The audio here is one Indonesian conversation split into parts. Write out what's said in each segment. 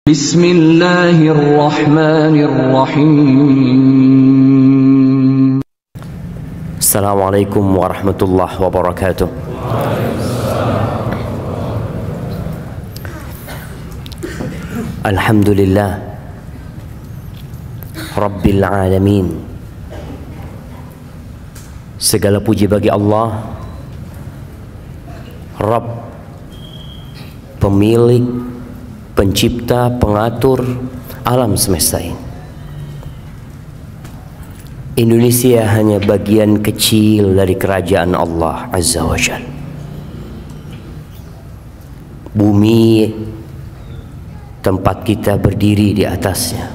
Bismillahirrahmanirrahim. Assalamualaikum warahmatullahi wabarakatuh. Alhamdulillah Rabbil alamin. Segala puji bagi Allah, Rabb, pemilik, pencipta, pengatur alam semesta ini. Indonesia hanya bagian kecil dari kerajaan Allah Azza wa Jalla. Bumi tempat kita berdiri di atasnya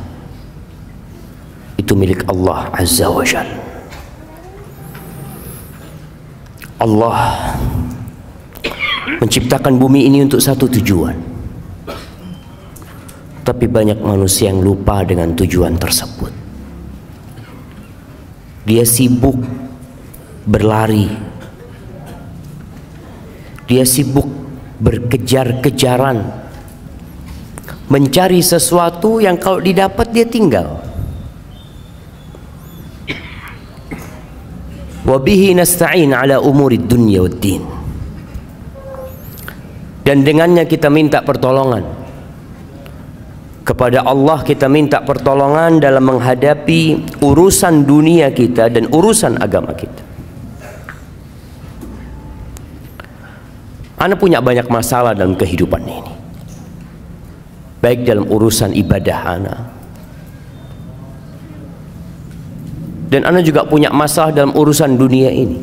itu milik Allah Azza wa Jalla. Allah menciptakan bumi ini untuk satu tujuan, tapi banyak manusia yang lupa dengan tujuan tersebut. Dia sibuk berlari, dia sibuk berkejar-kejaran, mencari sesuatu yang kalau didapat dia tinggal. Wabihi nasta'in ala umurid dunya waddin. Dan dengannya kita minta pertolongan kepada Allah, kita minta pertolongan dalam menghadapi urusan dunia kita dan urusan agama kita. Ana punya banyak masalah dalam kehidupan ini, baik dalam urusan ibadah ana, dan ana juga punya masalah dalam urusan dunia ini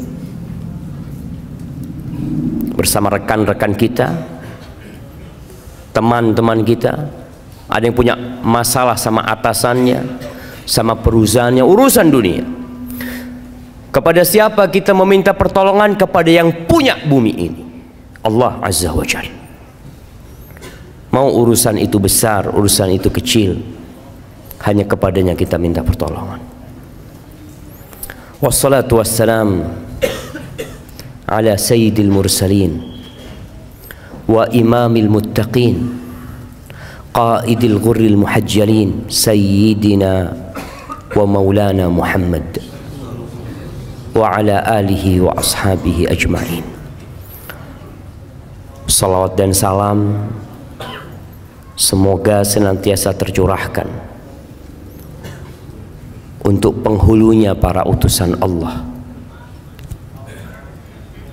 bersama rekan-rekan kita, teman-teman kita. Ada yang punya masalah sama atasannya, sama perusahaannya, urusan dunia. Kepada siapa kita meminta pertolongan? Kepada yang punya bumi ini, Allah Azza wa Jalla. Mau urusan itu besar, urusan itu kecil, hanya kepadanya kita minta pertolongan. Wassalatu wassalam ala sayyidil mursalin wa imamil muttaqin qaidil ghurril muhajjalin sayyidina wa maulana Muhammad wa ala alihi wa ashabihi ajma'in. Salawat dan salam semoga senantiasa tercurahkan untuk penghulunya para utusan Allah,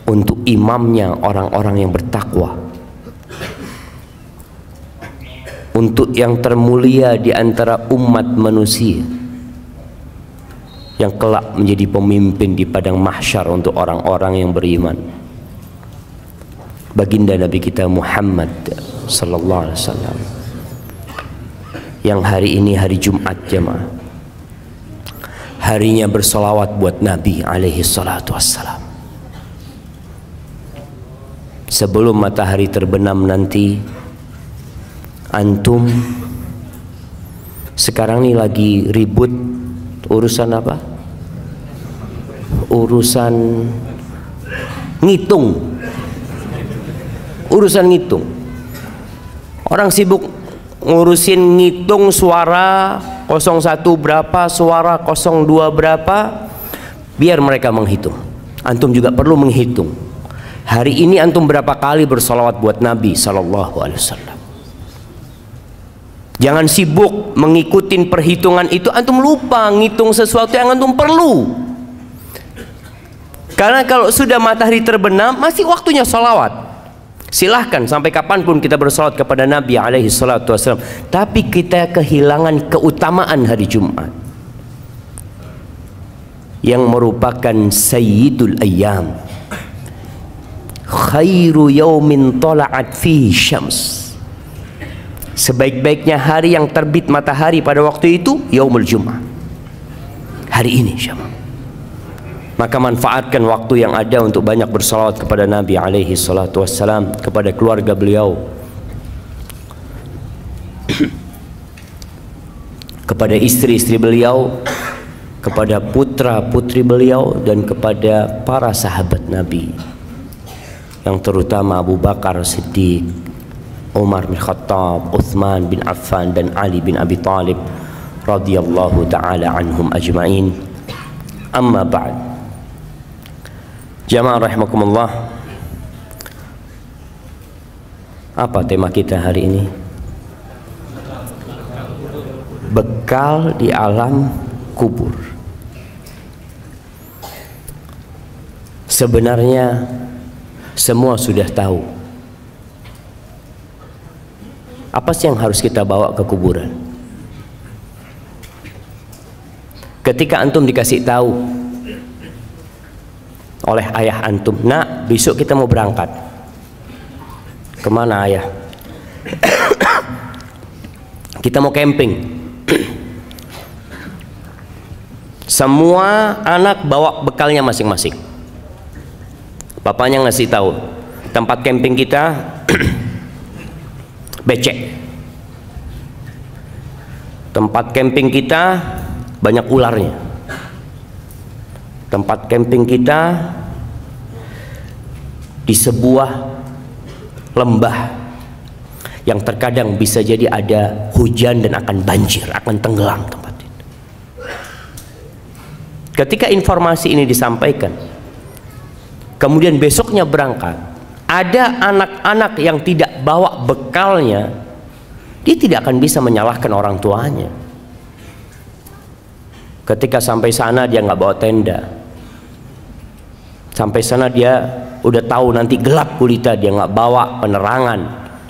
untuk imamnya orang-orang yang bertakwa, untuk yang termulia di antara umat manusia yang kelak menjadi pemimpin di padang mahsyar untuk orang-orang yang beriman, baginda Nabi kita Muhammad sallallahu alaihi wasallam, yang hari ini hari Jumat jemaah, harinya bersolawat buat Nabi alaihi salatu wassalam. Sebelum matahari terbenam nanti, antum sekarang ini lagi ribut urusan apa? Urusan ngitung. Urusan ngitung. Orang sibuk ngurusin ngitung suara 01 berapa, suara 02 berapa, biar mereka menghitung. Antum juga perlu menghitung. Hari ini antum berapa kali bersolawat buat Nabi sallallahu alaihi wasallam. Jangan sibuk mengikuti perhitungan itu, antum lupa ngitung sesuatu yang antum perlu. Karena kalau sudah matahari terbenam, masih waktunya sholawat. Silahkan sampai kapanpun kita bersolawat kepada Nabi alaihi salatu wassalam. Tapi kita kehilangan keutamaan hari Jumat, yang merupakan sayyidul ayyam, khairu yaumin tala'at fihi syams. Sebaik-baiknya hari yang terbit matahari pada waktu itu Yaumul Jum'ah, hari ini syama. Maka manfaatkan waktu yang ada untuk banyak bersalawat kepada Nabi alaihi salatu wassalam, kepada keluarga beliau, kepada istri-istri beliau, kepada putra-putri beliau, dan kepada para sahabat Nabi, yang terutama Abu Bakar Siddiq, Umar bin Khattab, Uthman bin Affan, dan Ali bin Abi Thalib radhiyallahu ta'ala anhum ajma'in. Amma ba'd. Jamaah rahimakumullah, apa tema kita hari ini? Bekal di alam kubur. Sebenarnya semua sudah tahu apa sih yang harus kita bawa ke kuburan. Ketika antum dikasih tahu oleh ayah antum, nak, besok kita mau berangkat. Kemana ayah? Kita mau camping. Semua anak bawa bekalnya masing-masing. Bapaknya ngasih tahu, tempat camping kita becek. Tempat camping kita banyak ularnya. Tempat camping kita di sebuah lembah yang terkadang bisa jadi ada hujan dan akan banjir, akan tenggelam tempat itu. Ketika informasi ini disampaikan, kemudian besoknya berangkat, ada anak-anak yang tidak bawa bekalnya, dia tidak akan bisa menyalahkan orang tuanya. Ketika sampai sana dia nggak bawa tenda, sampai sana dia udah tahu nanti gelap gulita, dia nggak bawa penerangan,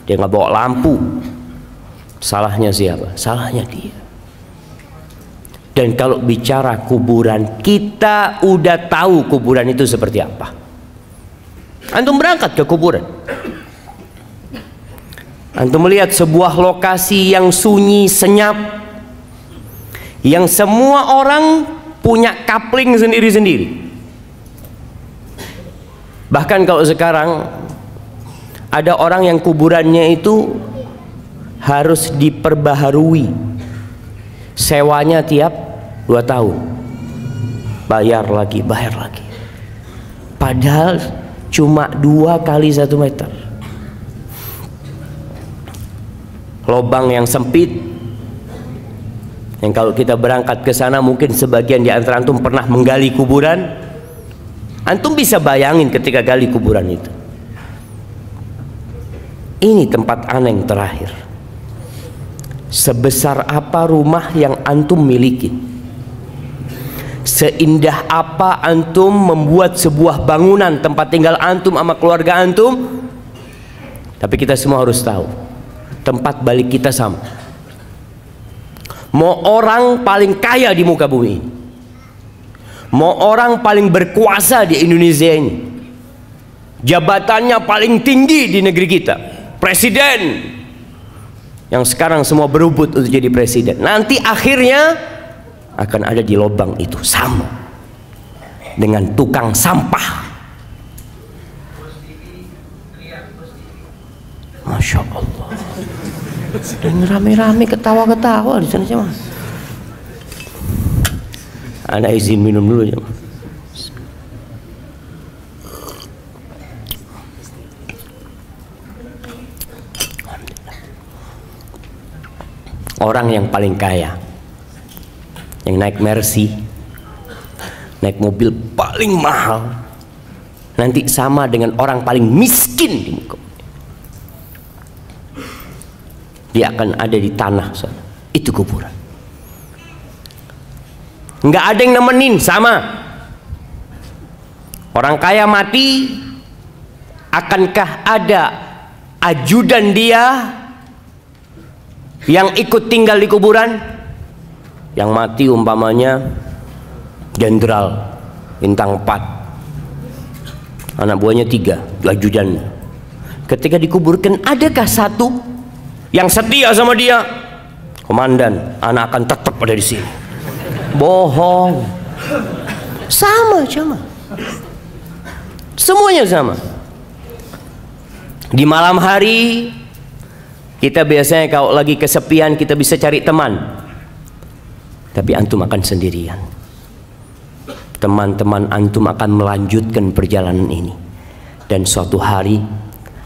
dia nggak bawa lampu. Salahnya siapa? Salahnya dia. Dan kalau bicara kuburan, kita udah tahu kuburan itu seperti apa. Antum berangkat ke kuburan, antum melihat sebuah lokasi yang sunyi, senyap, yang semua orang punya kapling sendiri-sendiri. Bahkan kalau sekarang ada orang yang kuburannya itu harus diperbaharui, sewanya tiap 2 tahun, bayar lagi. Padahal cuma 2 kali 1 meter, lobang yang sempit, yang kalau kita berangkat ke sana, mungkin sebagian di antara antum pernah menggali kuburan. Antum bisa bayangin ketika gali kuburan itu. Ini tempat aneh yang terakhir. Sebesar apa rumah yang antum miliki, seindah apa antum membuat sebuah bangunan tempat tinggal antum sama keluarga antum, tapi kita semua harus tahu tempat balik kita sama. Mau orang paling kaya di muka bumi ini, mau orang paling berkuasa di Indonesia ini, jabatannya paling tinggi di negeri kita, presiden, yang sekarang semua berebut untuk jadi presiden, nanti akhirnya akan ada di lubang itu, sama dengan tukang sampah. Masya Allah. Dan rame-rame ketawa-ketawa di sana, cuma. Ana izin minum dulu, cuma. Orang yang paling kaya, yang naik Mercy, naik mobil paling mahal, nanti sama dengan orang paling miskin di muka. Dia akan ada di tanah sana. Itu kuburan. Nggak ada yang nemenin, sama. Orang kaya mati, akankah ada ajudan dia yang ikut tinggal di kuburan? Yang mati umpamanya jenderal bintang 4, anak buahnya 3, ajudannya. Ketika dikuburkan, adakah satu yang setia sama dia? Komandan, anak akan tetap ada di sini. Bohong. Sama. Semuanya sama. Di malam hari kita biasanya kalau lagi kesepian kita bisa cari teman, tapi antum akan sendirian. Teman-teman antum akan melanjutkan perjalanan ini, dan suatu hari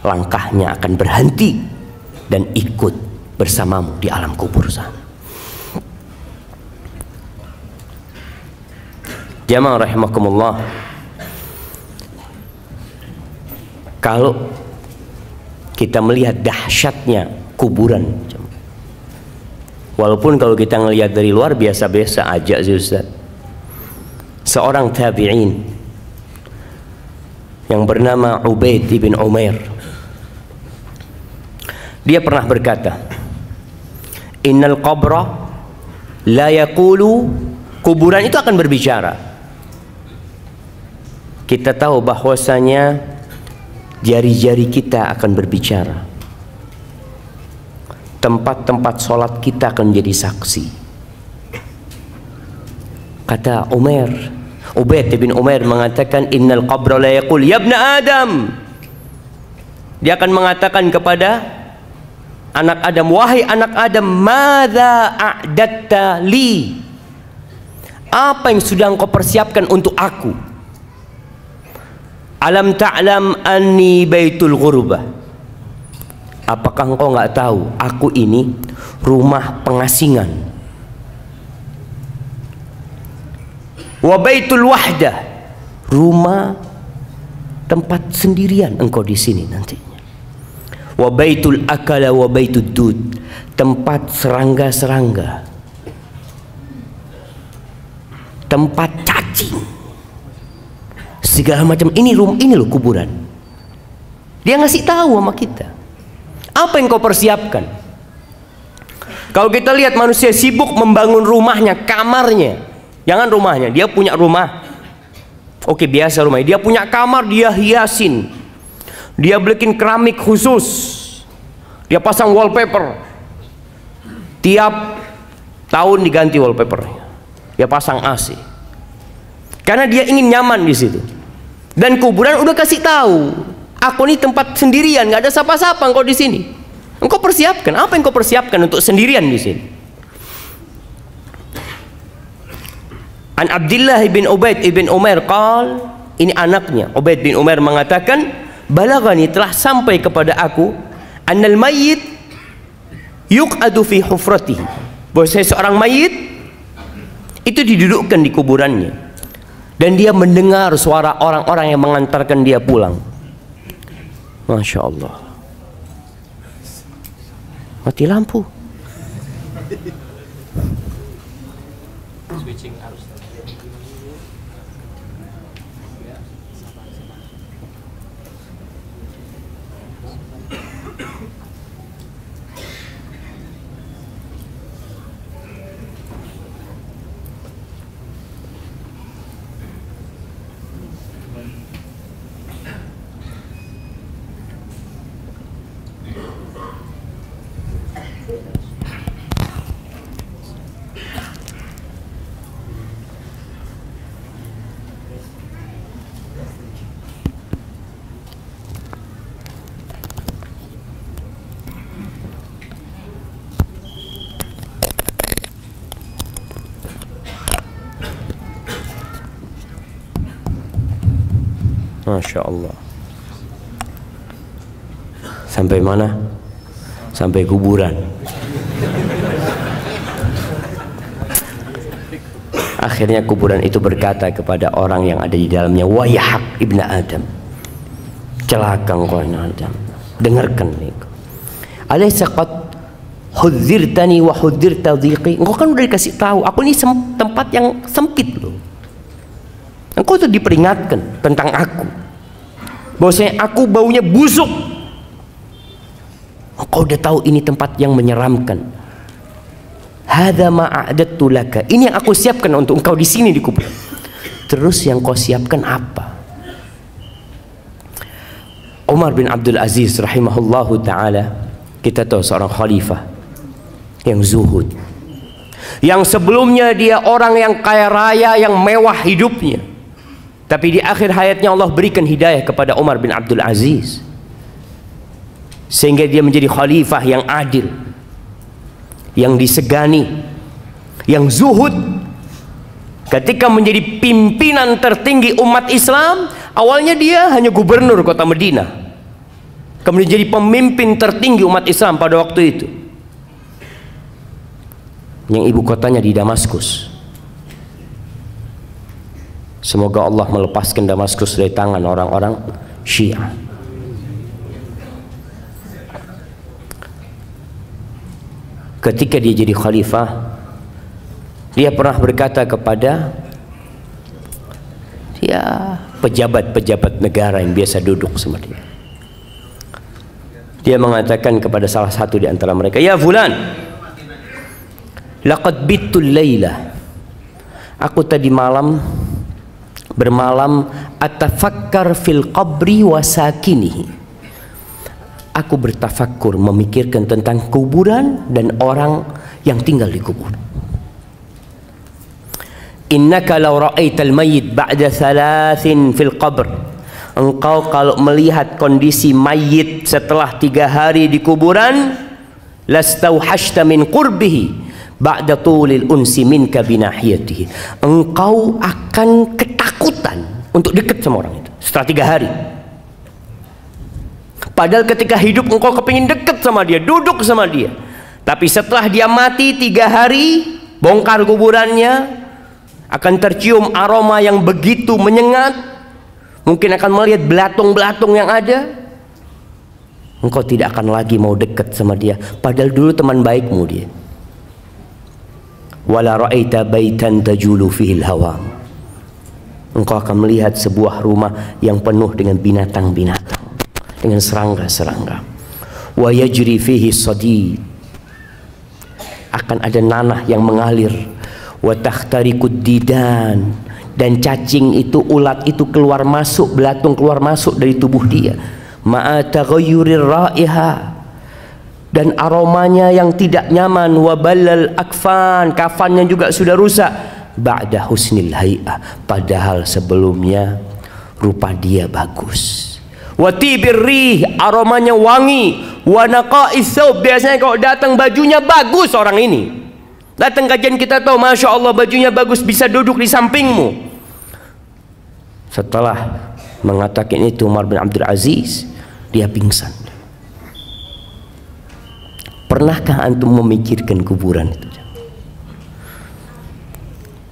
langkahnya akan berhenti dan ikut bersamamu di alam kubur sana. Jamaah rahimakumullah, kalau kita melihat dahsyatnya kuburan, walaupun kalau kita ngelihat dari luar biasa-biasa aja sih Ustaz. Seorang tabi'in yang bernama Ubaid ibn Umair, dia pernah berkata, innal qabra la yaqulu, kuburan itu akan berbicara. Kita tahu bahwasanya jari-jari kita akan berbicara, tempat-tempat sholat kita akan menjadi saksi. Kata Ubaid bin Umair mengatakan, innal qabra la yaqul ya ibna Adam. Dia akan mengatakan kepada anak Adam, wahai anak Adam, madza a'datta li, apa yang sudah engkau persiapkan untuk aku? Alam ta'lam anni baitul ghurbah, apakah engkau nggak tahu aku ini rumah pengasingan? Wa baitul wahdah, rumah tempat sendirian engkau di sini nantinya. Wa baitul akala wa baitud dud, tempat serangga-serangga, tempat cacing, segala macam. Ini loh kuburan. Dia ngasih tahu sama kita apa yang kau persiapkan. Kalau kita lihat manusia sibuk membangun rumahnya, kamarnya, jangan rumahnya, dia punya rumah, oke biasa rumahnya, dia punya kamar, dia hiasin, dia bikin keramik khusus, dia pasang wallpaper, tiap tahun diganti wallpapernya, dia pasang AC, karena dia ingin nyaman di situ. Dan kuburan udah kasih tahu, aku ini tempat sendirian, nggak ada siapa-siapa engkau di sini. Engkau persiapkan apa yang kau persiapkan untuk sendirian di sini? An Abdullah bin Ubaid ibn Umair qal, ini anaknya Ubaid bin Umair mengatakan, balagani, telah sampai kepada aku, annal mayyit yuq'adu fi hufratihi, bahwa seorang mayit itu didudukkan di kuburannya dan dia mendengar suara orang-orang yang mengantarkan dia pulang. Masya Allah, mati lampu. Switching arus. Masya Allah. Sampai mana? Sampai kuburan. Akhirnya kuburan itu berkata kepada orang yang ada di dalamnya, wayahak ibnu Adam, celaka engkau Adam, dengarkan engkau. Alaysa qad hudzirtani wa hudzirta dhiqi, engkau kan udah dikasih tahu aku ini tempat yang sempit loh. Engkau tuh diperingatkan tentang aku, bahwasanya aku baunya busuk. Engkau udah tahu ini tempat yang menyeramkan. Hadza ma a'dattu laka, ini yang aku siapkan untuk engkau di sini di kubur. Terus yang kau siapkan apa? Umar bin Abdul Aziz rahimahullahu taala, kita tahu seorang khalifah yang zuhud, yang sebelumnya dia orang yang kaya raya, yang mewah hidupnya, tapi di akhir hayatnya Allah berikan hidayah kepada Umar bin Abdul Aziz sehingga dia menjadi khalifah yang adil, yang disegani, yang zuhud. Ketika menjadi pimpinan tertinggi umat Islam, awalnya dia hanya gubernur kota Madinah. kemudian jadi pemimpin tertinggi umat Islam pada waktu itu, yang ibu kotanya di Damaskus. Semoga Allah melepaskan Damaskus dari tangan orang-orang Syiah. Ketika dia jadi khalifah, dia pernah berkata kepada pejabat-pejabat negara yang biasa duduk sama dia. Dia mengatakan kepada salah satu di antara mereka, "Ya fulan, laqad bittul laila." Aku tadi malam bermalam atafakkar fil qabri wa sakinihi. Aku bertafakkur, memikirkan tentang kuburan dan orang yang tinggal di kubur. Innaka law ra'aital mayyit ba'da thalathin fil qabr. Engkau kalau melihat kondisi mayit setelah 3 hari di kuburan, lastauhashta min qurbihi ba'da tulil unsi minka binahiyatihi. Engkau akan ketakutan untuk dekat sama orang itu setelah 3 hari. Padahal ketika hidup engkau kepingin dekat sama dia, duduk sama dia. Tapi setelah dia mati 3 hari, bongkar kuburannya, akan tercium aroma yang begitu menyengat. Mungkin akan melihat belatung-belatung yang ada. Engkau tidak akan lagi mau dekat sama dia, padahal dulu teman baikmu dia. Wala ra'aita baitan tajulu fihil hawam. Engkau akan melihat sebuah rumah yang penuh dengan binatang-binatang, dengan serangga-serangga. Wa yajri fihi sadid. Akan ada nanah yang mengalir. Wa takhtarikud didan. Dan cacing itu, ulat itu keluar masuk, belatung keluar masuk dari tubuh dia. Ma'a taghayyurir raiha. Dan aromanya yang tidak nyaman. Wabalal akfan, kafannya juga sudah rusak. Ba'da husnil hay'ah, padahal sebelumnya rupa dia bagus. Watibir rih, aromanya wangi. Wanaqa'is thawb, biasanya kalau datang bajunya bagus orang ini. Datang kajian kita tahu, Masya Allah bajunya bagus, bisa duduk di sampingmu. Setelah mengatakan itu Umar bin Abdul Aziz, dia pingsan. Pernahkah antum memikirkan kuburan itu?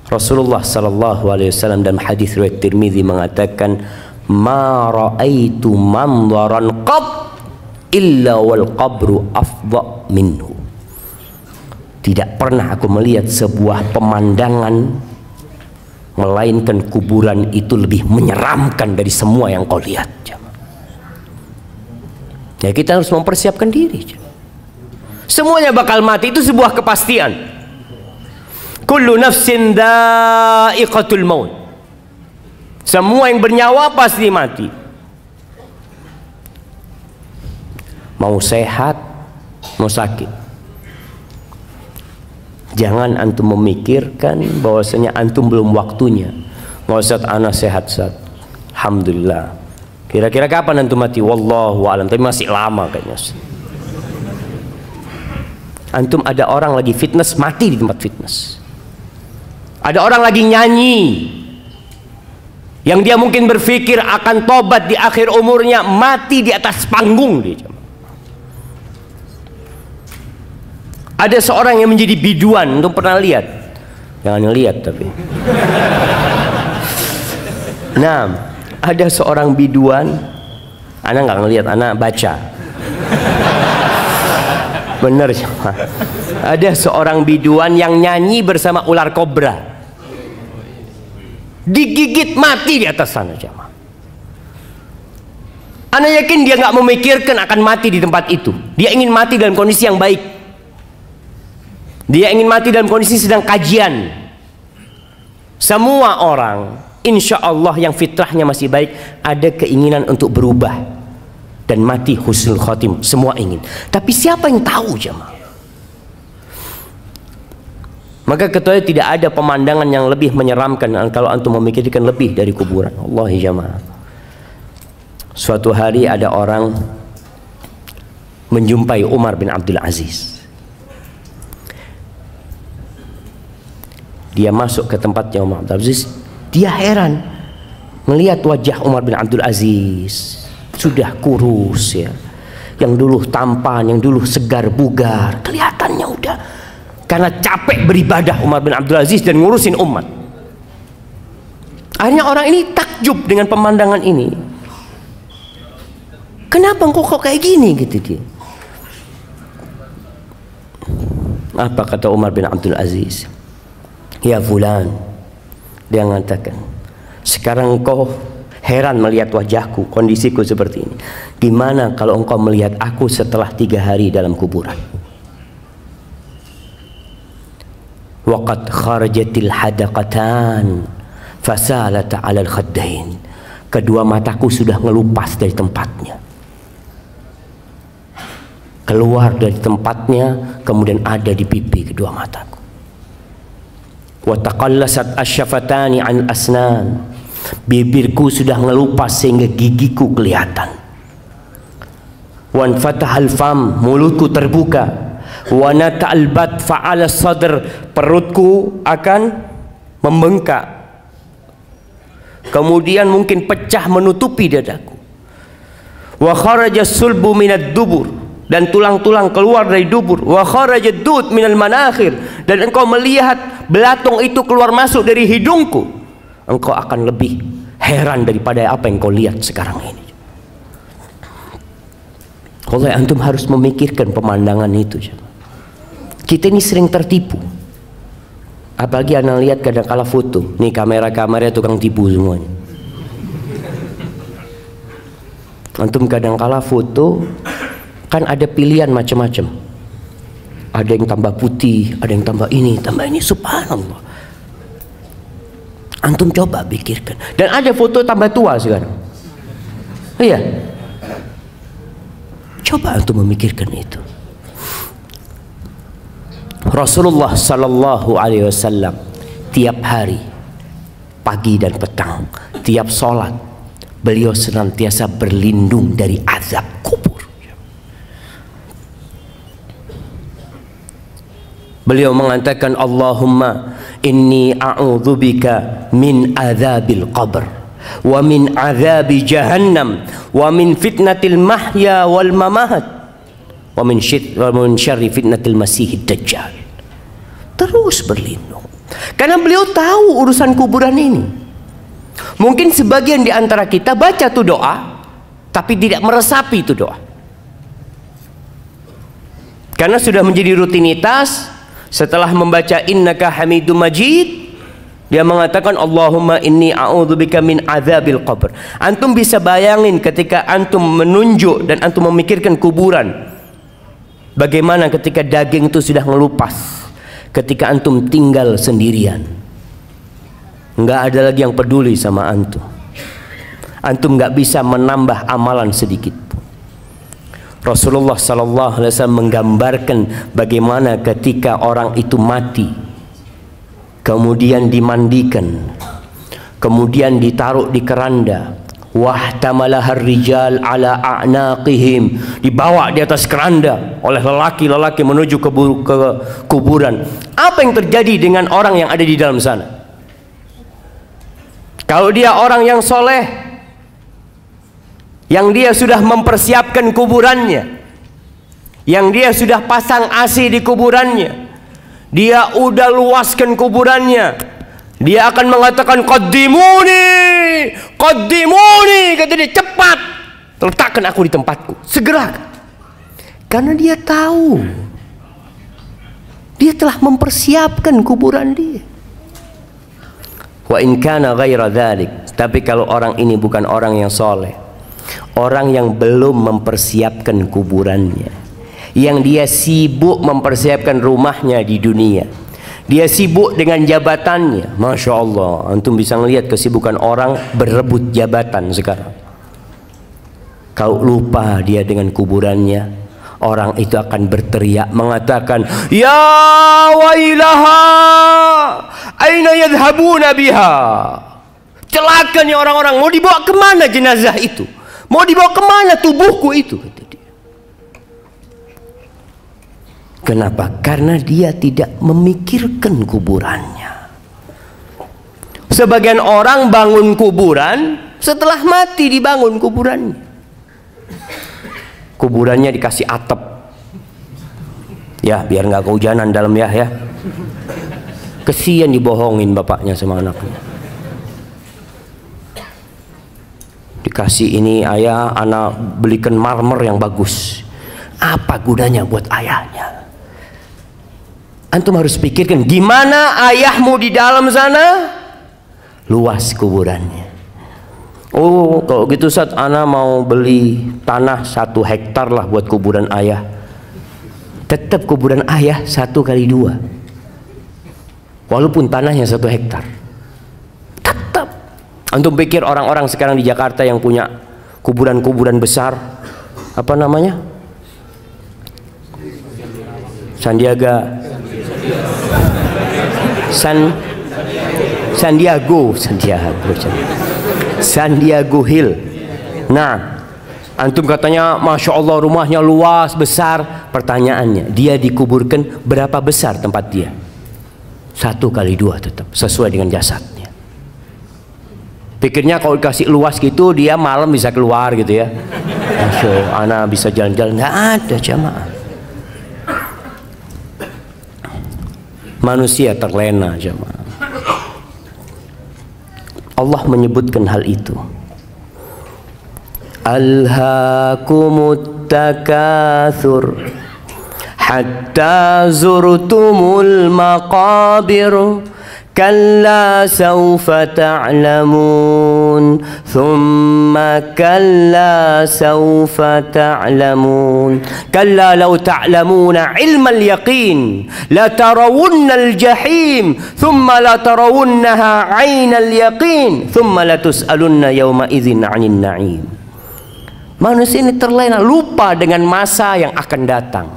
Rasulullah sallallahu alaihi wasallam dalam hadis riwayat Tirmizi mengatakan, "Ma ra'aitu manzaran qat illa wal qabru afdha minhu." Tidak pernah aku melihat sebuah pemandangan melainkan kuburan itu lebih menyeramkan dari semua yang kau lihat. Ya, kita harus mempersiapkan diri. Semuanya bakal mati, itu sebuah kepastian. Kullu nafsin dha'iqatul maut. Semua yang bernyawa pasti mati. Mau sehat, mau sakit. Jangan antum memikirkan bahwasanya antum belum waktunya. Mau Ustaz, ana sehat Ustaz, alhamdulillah. Kira-kira kapan antum mati? Wallahu a'lam, tapi masih lama kayaknya. Antum ada orang lagi fitness, mati di tempat fitness. Ada orang lagi nyanyi yang dia mungkin berpikir akan tobat di akhir umurnya, mati di atas panggung dia. Ada seorang yang menjadi biduan, untuk pernah lihat? Jangan lihat tapi. Nah, ada seorang biduan, anak nggak ngelihat, anak baca. Bener ya. Ada seorang biduan yang nyanyi bersama ular kobra. Digigit mati di atas sana jemaah. Ana yakin dia nggak memikirkan akan mati di tempat itu. Dia ingin mati dalam kondisi yang baik. Dia ingin mati dalam kondisi sedang kajian. Semua orang, insya Allah yang fitrahnya masih baik, ada keinginan untuk berubah dan mati husnul khotim. Semua ingin. Tapi siapa yang tahu jemaah? Maka ketua tidak ada pemandangan yang lebih menyeramkan kalau antum memikirkan lebih dari kuburan. Wallahi jamaah. Suatu hari ada orang menjumpai Umar bin Abdul Aziz. Dia masuk ke tempatnya Umar bin Abdul Aziz. Dia heran melihat wajah Umar bin Abdul Aziz. Sudah kurus ya. Yang dulu tampan, yang dulu segar bugar, kelihatannya udah karena capek beribadah Umar bin Abdul Aziz dan ngurusin umat. Akhirnya orang ini takjub dengan pemandangan ini. Kenapa engkau kok kayak gini gitu dia. Apa kata Umar bin Abdul Aziz? Ya fulan, dia mengatakan, sekarang engkau heran melihat wajahku, kondisiku seperti ini. Gimana kalau engkau melihat aku setelah 3 hari dalam kuburan? Waqad kharajatil hadaqatan fasalata 'alal khaddain. Kedua mataku sudah ngelupas dari tempatnya. Keluar dari tempatnya, kemudian ada di pipi kedua mataku. Wa taqallasat asyafatani 'an asnan. Bibirku sudah ngelupas sehingga gigiku kelihatan. Wan fatahal fam, mulutku terbuka. Wa nata'al bat fa'ala sadr, perutku akan membengkak. Kemudian mungkin pecah menutupi dadaku. Wa kharaja sulbu minad dubur, dan tulang-tulang keluar dari dubur. Wa kharaja dud minal manakhir, dan engkau melihat belatung itu keluar masuk dari hidungku. Engkau akan lebih heran daripada apa yang kau lihat sekarang ini. Oleh antum harus memikirkan pemandangan itu. Kita ini sering tertipu. Apalagi anda lihat kadang-kala foto. Nih kamera-kamera tukang tipu semuanya. Antum kadang-kala foto kan ada pilihan macam-macam. Ada yang tambah putih, ada yang tambah ini, subhanallah. Antum coba pikirkan. Dan ada foto tambah tua sekarang. Iya. Coba antum memikirkan itu. Rasulullah sallallahu alaihi wasallam tiap hari, pagi dan petang, tiap sholat, beliau senantiasa berlindung dari azab kubur. Beliau mengatakan, Allahumma inni a'udzubika min azabil qabr wa min azabi jahannam wa min fitnatil mahya wal mamat wa min syarri fitnatil masihid dajjal. Terus berlindung karena beliau tahu urusan kuburan ini. Mungkin sebagian di antara kita baca tuh doa tapi tidak meresapi itu doa karena sudah menjadi rutinitas. Setelah membaca innaka hamidum majid, dia mengatakan Allahumma inni a'udzubika min azabil qabr. Antum bisa bayangin ketika antum menunjuk dan antum memikirkan kuburan, bagaimana ketika daging itu sudah ngelupas, ketika antum tinggal sendirian, nggak ada lagi yang peduli sama antum. Antum nggak bisa menambah amalan sedikit. Rasulullah sallallahu alaihi wasallam menggambarkan bagaimana ketika orang itu mati, kemudian dimandikan, kemudian ditaruh di keranda, wahtamalahar rijal ala a'naqihim, dibawa di atas keranda oleh lelaki-lelaki menuju ke kuburan. Apa yang terjadi dengan orang yang ada di dalam sana? Kalau dia orang yang soleh, yang dia sudah mempersiapkan kuburannya, yang dia sudah pasang AC di kuburannya, dia udah luaskan kuburannya, dia akan mengatakan qaddimuni, qaddimuni, kata dia, cepat letakkan aku di tempatku, segera, karena dia tahu dia telah mempersiapkan kuburan dia. Wa in kana ghaira dzalik, tapi kalau orang ini bukan orang yang soleh, orang yang belum mempersiapkan kuburannya, yang dia sibuk mempersiapkan rumahnya di dunia, dia sibuk dengan jabatannya. Masya Allah, antum bisa melihat kesibukan orang berebut jabatan sekarang. Kalau lupa dia dengan kuburannya, orang itu akan berteriak mengatakan, ya wailaha aina yadhhabuna biha. Celaka nih orang-orang, mau dibawa kemana jenazah itu? Mau dibawa kemana tubuhku itu? Kata dia. Kenapa? Karena dia tidak memikirkan kuburannya. Sebagian orang bangun kuburan, setelah mati dibangun kuburannya. kuburannya dikasih atap, ya biar nggak kehujanan dalam ya. Kesian dibohongin bapaknya sama anaknya. Dikasih ini, ayah anak belikan marmer yang bagus. Apa gunanya buat ayahnya? Antum harus pikirkan gimana ayahmu di dalam sana, luas kuburannya. Oh kalau gitu Ustaz, ana mau beli tanah 1 hektar lah buat kuburan ayah. Tetap kuburan ayah 1x2, walaupun tanahnya 1 hektar. Tetap. Antum pikir orang-orang sekarang di Jakarta yang punya kuburan-kuburan besar, apa namanya? Sandiago Hill. Nah, antum katanya Masya Allah rumahnya luas besar. Pertanyaannya, dia dikuburkan berapa besar tempat dia? 1x2 tetap sesuai dengan jasadnya. Pikirnya kalau dikasih luas gitu dia malam bisa keluar gitu ya. Masya Allah, anak bisa jalan-jalan. Nggak ada jamaah. Manusia terlena jamaah. Allah menyebutkan hal itu. Alhaakumut takatsur hatta zurtumul maqabir kalla sawfa ta'lamun thumma kalla sawfa ta'lamun kalla law ta'lamuna ilmal yaqin la tarawunnal jahim thumma la tarawunnaha 'ainal yaqin thumma la tus'alunna yawma idzin 'anil na'im. Manusia ini terlena, lupa dengan masa yang akan datang.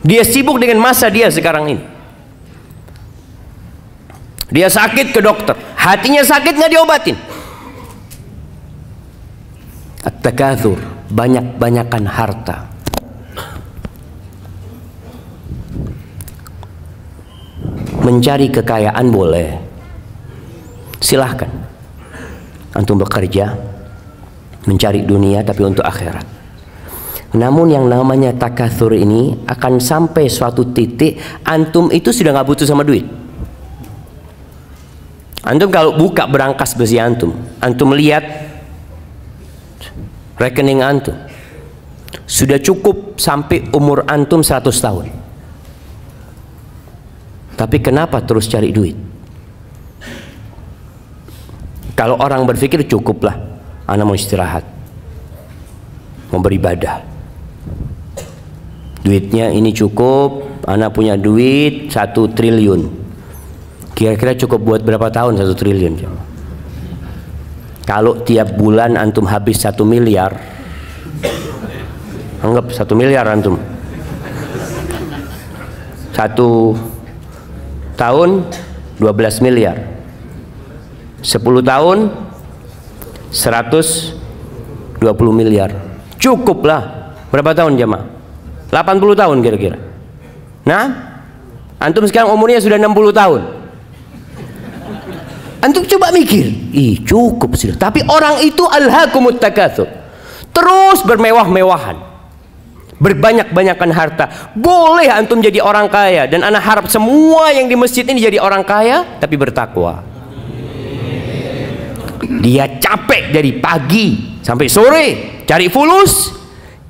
Dia sibuk dengan masa dia sekarang ini. Dia sakit ke dokter, hatinya sakit nggak diobatin. At-takatsur, banyak-banyakan harta. Mencari kekayaan boleh, silahkan. Antum bekerja, mencari dunia tapi untuk akhirat. Namun yang namanya takatsur ini akan sampai suatu titik antum itu sudah nggak butuh sama duit. Antum kalau buka berangkas besi antum lihat rekening antum sudah cukup sampai umur antum 100 tahun. Tapi kenapa terus cari duit? Kalau orang berpikir cukuplah, ana mau istirahat, mau beribadah, duitnya ini cukup, ana punya duit 1 triliun. Kira-kira cukup buat berapa tahun 1 triliun? Kalau tiap bulan antum habis 1 miliar, anggap 1 miliar antum 1 tahun 12 miliar, 10 tahun 120 miliar. Cukup lah. Berapa tahun jamaah? 80 tahun kira-kira. Nah, antum sekarang umurnya sudah 60 tahun. Antum coba mikir, cukup sudah. Tapi orang itu alhaakumut takatsur, terus bermewah-mewahan, berbanyak-banyakan harta. Boleh antum jadi orang kaya, dan anak harap semua yang di masjid ini jadi orang kaya tapi bertakwa. Dia capek dari pagi sampai sore cari fulus,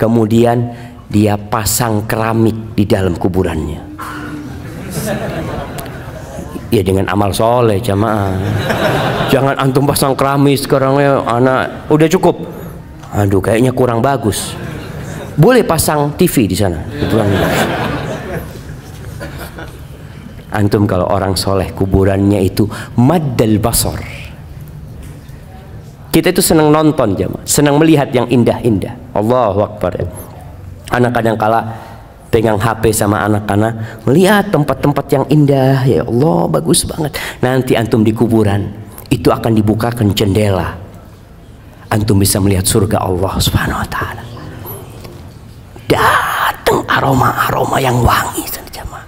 kemudian dia pasang keramik di dalam kuburannya. Ya dengan amal soleh jamaah. Jangan antum pasang keramik sekarangnya anak udah cukup. Aduh kayaknya kurang bagus. Boleh pasang TV di sana. Antum kalau orang soleh kuburannya itu maddal basar. Kita itu senang nonton jamaah, senang melihat yang indah-indah. Allahu Akbar. Anak kadang kala pegang HP sama anak-anak, melihat tempat-tempat yang indah. Ya Allah, bagus banget. Nanti antum di kuburan itu akan dibukakan jendela, antum bisa melihat surga Allah Subhanahu wa taala. Datang aroma-aroma yang wangi jamaah.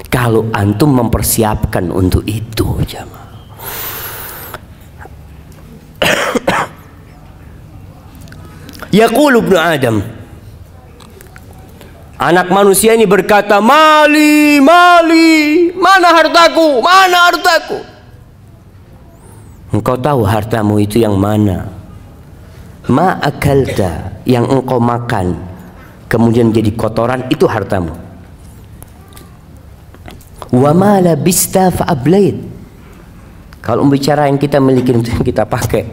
Kalau antum mempersiapkan untuk itu jamaah. Yaqulu ibnu Adam, Anak manusia ini berkata, mali, mali, mana hartaku, mana hartaku. Engkau tahu hartamu itu yang mana? Ma akalta, yang engkau makan kemudian jadi kotoran, itu hartamu. Wa ma labista fa ablait. Kalau bicara yang kita miliki, yang kita pakai,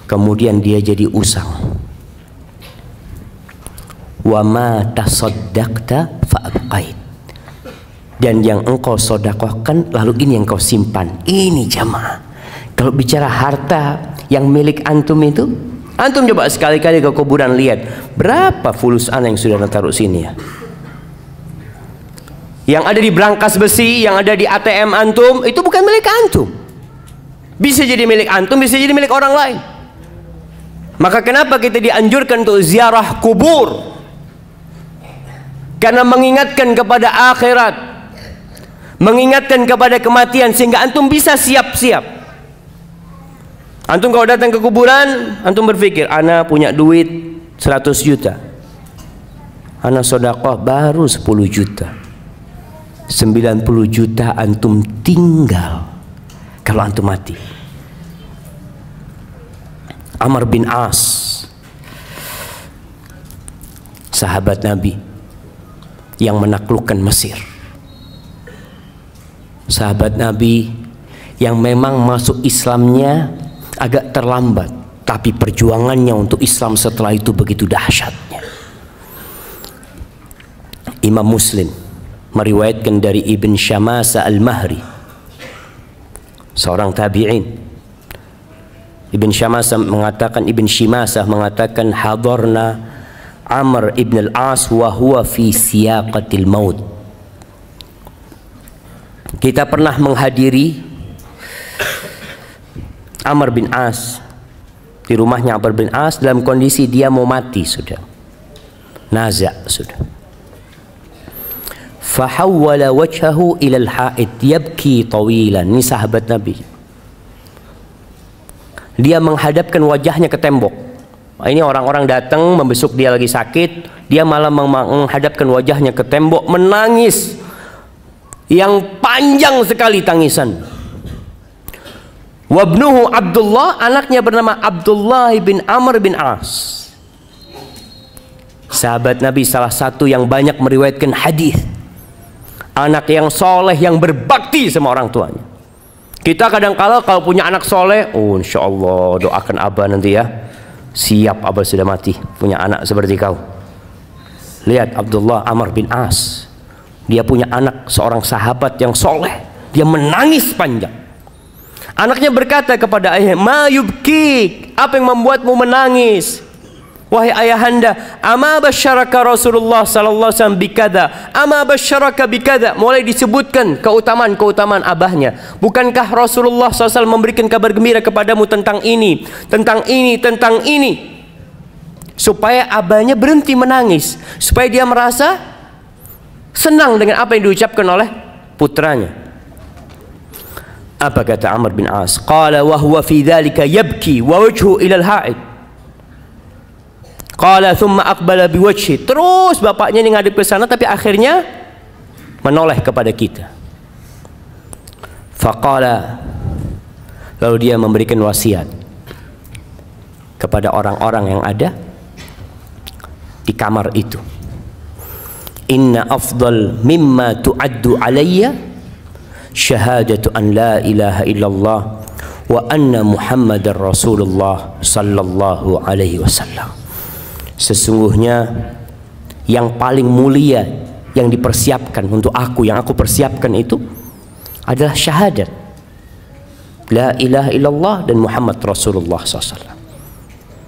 kemudian dia jadi usang. Wa ma tasaddaqta fa abqait. Dan yang engkau sedekahkan, lalu ini yang kau simpan. Ini jamaah. Kalau bicara harta yang milik antum itu, antum coba sekali-kali ke kuburan lihat berapa fulus ana yang sudah taruh sini ya. Yang ada di brankas besi, yang ada di ATM antum, itu bukan milik antum. Bisa jadi milik antum, bisa jadi milik orang lain. Maka kenapa kita dianjurkan untuk ziarah kubur? Karena mengingatkan kepada akhirat, mengingatkan kepada kematian, sehingga antum bisa siap-siap. Antum kalau datang ke kuburan, antum berpikir, ana punya duit 100 juta, ana sedekah baru 10 juta, 90 juta antum tinggal kalau antum mati. Amr bin As, sahabat Nabi yang menaklukkan Mesir, sahabat Nabi yang memang masuk Islamnya agak terlambat, tapi perjuangannya untuk Islam setelah itu begitu dahsyatnya. Imam Muslim meriwayatkan dari Ibn Shamasa al-Mahri, seorang tabi'in. Ibn Shamasa mengatakan hadarna Amr ibn al-As wa huwa fi siyaqatil maut. Kita pernah menghadiri Amr bin As di rumahnya. Amr bin As dalam kondisi dia mau mati sudah, naza sudah. Fahawwala wajhahu ila al-ha'id yabki tawilan. Ini sahabat Nabi. Dia menghadapkan wajahnya ke tembok. Ini orang-orang datang membesuk dia lagi sakit, dia malah menghadapkan wajahnya ke tembok, menangis yang panjang sekali tangisan. Wabnuhu Abdullah, anaknya bernama Abdullah bin Amr bin As, sahabat Nabi salah satu yang banyak meriwayatkan hadis, anak yang soleh yang berbakti sama orang tuanya. Kita kadang-kala kalau punya anak soleh, oh insya Allah doakan abah nanti ya, siap abah sudah mati punya anak seperti kau. Lihat Abdullah Amr bin As, dia punya anak seorang sahabat yang soleh, dia menangis panjang. Anaknya berkata kepada ayah, ma yubkik, apa yang membuatmu menangis? Wahai ayahanda, ama basyaraka Rasulullah sallallahu alaihi wasallam bikada, ama basyaraka bikada. Mulai disebutkan keutamaan-keutamaan abahnya. Bukankah Rasulullah SAW memberikan kabar gembira kepadamu tentang ini, tentang ini, tentang ini, supaya abahnya berhenti menangis, supaya dia merasa senang dengan apa yang diucapkan oleh putranya. Apa kata Amr bin As? Qala wa huwa fi dzalika yabki wa wajhu ila al-ha'id. Qala thumma aqbala biwajhi. Terus bapaknya ini ngadep ke sana, tapi akhirnya menoleh kepada kita. Faqala, lalu dia memberikan wasiat kepada orang-orang yang ada di kamar itu. Inna afdal mimma tu'addu alayya syahadatu an la ilaha illallah wa anna Muhammadar Rasulullah sallallahu alaihi wasallam. Sesungguhnya yang paling mulia yang dipersiapkan untuk aku, yang aku persiapkan itu adalah syahadat la ilaha illallah dan Muhammad Rasulullah SAW.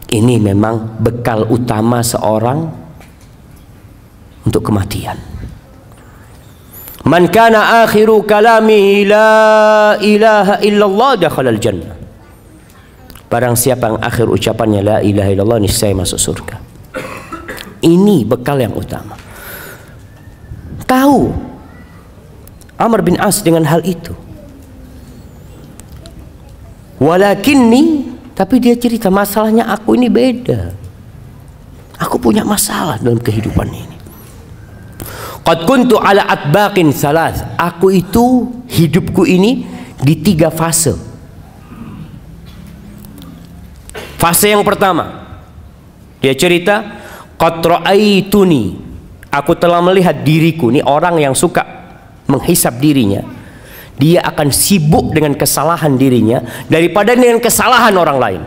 Ini memang bekal utama seorang untuk kematian. Man kana akhiru kalamihi la ilaha illallah dakhalal jannah. Barang siapa yang akhir ucapannya la ilaha illallah, niscaya masuk surga. Ini bekal yang utama. Tahu Amr bin As dengan hal itu. Walakinni, tapi dia cerita masalahnya aku ini beda. Aku punya masalah dalam kehidupan ini. Qad kuntu ala atbaqin thalath. Aku itu, hidupku ini di 3 fase. Fase yang pertama, dia cerita, qad ra'aituni, aku telah melihat diriku. Ini orang yang suka menghisap dirinya. Dia akan sibuk dengan kesalahan dirinya daripada dengan kesalahan orang lain.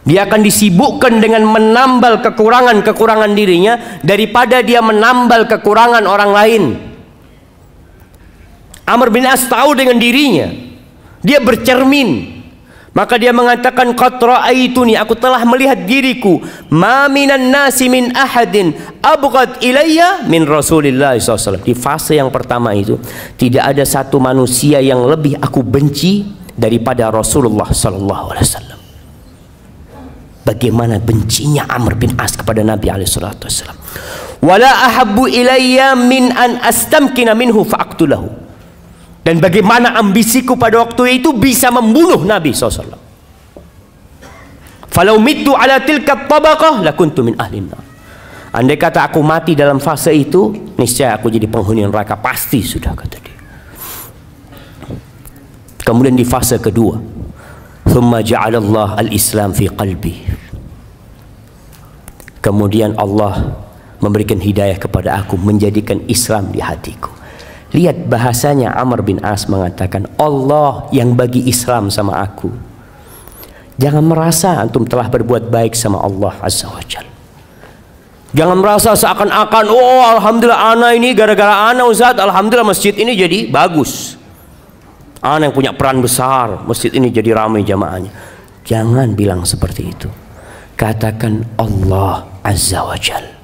Dia akan disibukkan dengan menambal kekurangan-kekurangan dirinya daripada dia menambal kekurangan orang lain. Amr bin As tahu dengan dirinya, dia bercermin, maka dia mengatakan, qad ra'aituni, aku telah melihat diriku, ma minan nasi min ahadin abghad ilayya min Rasulillah SAW. Di fase yang pertama itu, tidak ada satu manusia yang lebih aku benci daripada Rasulullah SAW. Bagaimana bencinya Amr bin As kepada Nabi SAW. Wala ahabbu ilayya min an astamkina minhu fa'aqtulahu. Dan bagaimana ambisiku pada waktu itu bisa membunuh Nabi SAW. Falau mittu ala tilka tabaqah lakuntu min ahli nar. Andai kata aku mati dalam fase itu, niscaya aku jadi penghuni neraka, pasti sudah, kata dia. Kemudian di fase kedua, thumma ja'alallah al-islam fi qalbi. Kemudian Allah memberikan hidayah kepada aku, menjadikan Islam di hatiku. Lihat bahasanya, Amr bin As mengatakan, Allah yang bagi Islam sama aku. Jangan merasa antum telah berbuat baik sama Allah Azza wa Jalla. Jangan merasa seakan-akan, oh alhamdulillah ana ini gara-gara ana Ustaz, alhamdulillah masjid ini jadi bagus. Ana yang punya peran besar, masjid ini jadi ramai jamaahnya. Jangan bilang seperti itu. Katakan Allah Azza wa Jalla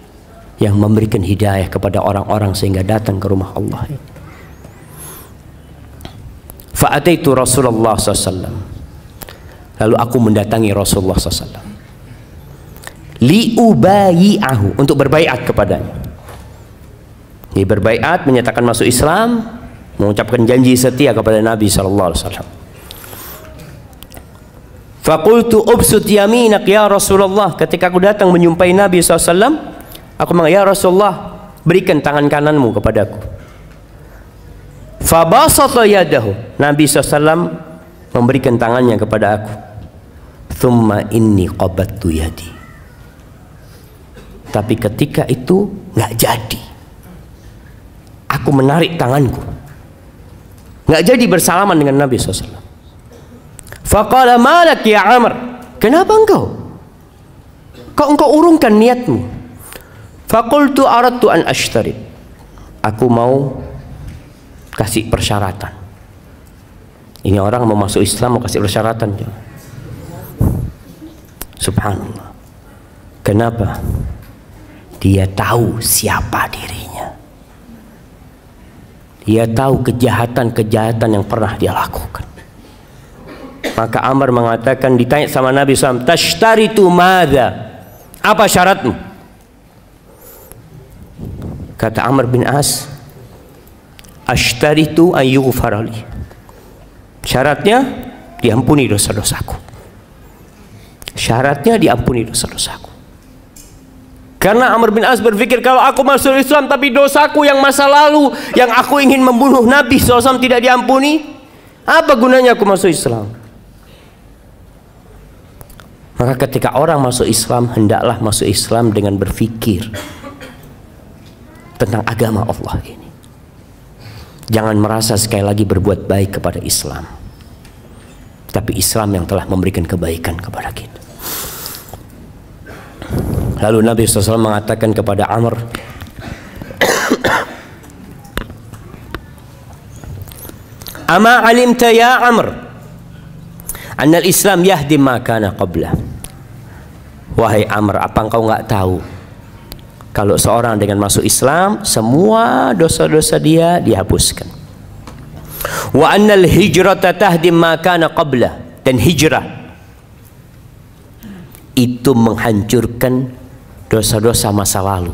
yang memberikan hidayah kepada orang-orang sehingga datang ke rumah Allah ini. Fa'ataitu Rasulullah SAW. Lalu aku mendatangi Rasulullah SAW. Liubayi'ahu, untuk berbaiat kepadanya. Dia berbaiat, menyatakan masuk Islam, mengucapkan janji setia kepada Nabi SAW. Faqultu ubsut yaminak ya Rasulullah. Ketika aku datang menyumpai Nabi SAW, aku mengatakan, ya Rasulullah, berikan tangan kananmu kepadaku. Fabasata yadahu. Nabi SAW memberikan tangannya kepada aku. Thumma inni qabattu yadi. Tapi ketika itu nggak jadi. Aku menarik tanganku. Nggak jadi bersalaman dengan Nabi SAW. Faqala malak ya Amr. Kenapa engkau? Kok engkau urungkan niatmu? Faqultu aradtu an ashtarit. Aku mau kasih persyaratan. Ini orang mau masuk Islam mau kasih persyaratan. Subhanallah. Kenapa? Dia tahu siapa dirinya. Dia tahu kejahatan-kejahatan yang pernah dia lakukan. Maka Amr mengatakan, ditanya sama Nabi SAW, tashtaritu madza? Apa syaratmu? Kata Amr bin As, ashtaritu an yughfara li. Syaratnya diampuni dosa-dosaku. Syaratnya diampuni dosa-dosaku. Karena Amr bin As berpikir, kalau aku masuk Islam tapi dosaku yang masa lalu, yang aku ingin membunuh Nabi SAW tidak diampuni, apa gunanya aku masuk Islam? Maka ketika orang masuk Islam, hendaklah masuk Islam dengan berfikir tentang agama Allah ini. Jangan merasa sekali lagi berbuat baik kepada Islam, tapi Islam yang telah memberikan kebaikan kepada kita. Lalu Nabi SAW mengatakan kepada Amr, Ama alimta ya Amr anna al-Islam yahdi ma kana qabla. Wahai Amr, apa engkau nggak tahu kalau seorang dengan masuk Islam semua dosa-dosa dia dihapuskan. Wa annal hijrata tahdi ma kana qabla, dan hijrah itu menghancurkan dosa-dosa masa lalu.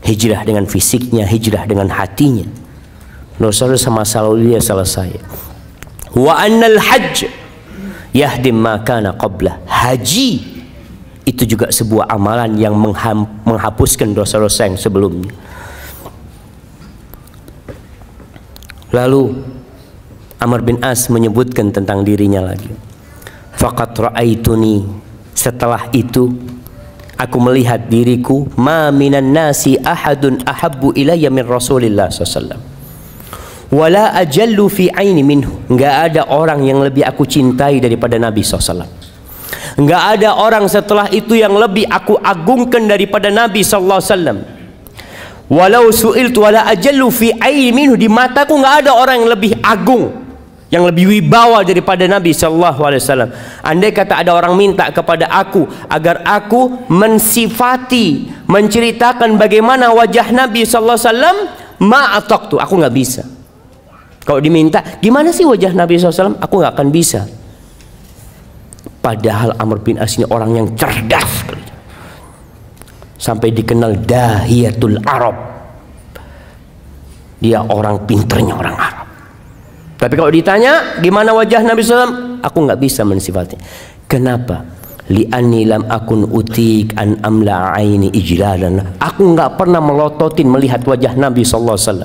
Hijrah dengan fisiknya, hijrah dengan hatinya, dosa-dosa masa lalu dia selesai. Wa annal hajj yahdi ma kana qabla, haji Itu juga sebuah amalan yang menghapuskan dosa-dosa yang sebelumnya. Lalu Amr bin As menyebutkan tentang dirinya lagi. Faqad ra'aituni, setelah itu aku melihat diriku, ma minan nasi ahadun ahabbu ilayya min Rasulillah SAW, wala ajallu fi aini minhu. Enggak ada orang yang lebih aku cintai daripada Nabi SAW. Enggak ada orang setelah itu yang lebih aku agungkan daripada Nabi SAW. Walau su'iltu wala ajallu fi aini minhu, di mataku enggak ada orang yang lebih agung, yang lebih wibawa daripada Nabi SAW. Andai kata ada orang minta kepada aku agar aku mensifati, menceritakan bagaimana wajah Nabi SAW, ma'ataqtu, aku nggak bisa. Kalau diminta gimana sih wajah Nabi SAW, aku nggak akan bisa. Padahal Amr bin As ini orang yang cerdas, sampai dikenal dahiyatul Arab. Dia orang pinternya orang Arab. Tapi kalau ditanya gimana wajah Nabi SAW, aku nggak bisa mensifatnya. Kenapa? Li'anni lam akun utik an amla aini ijlalan. Aku nggak pernah melototin melihat wajah Nabi SAW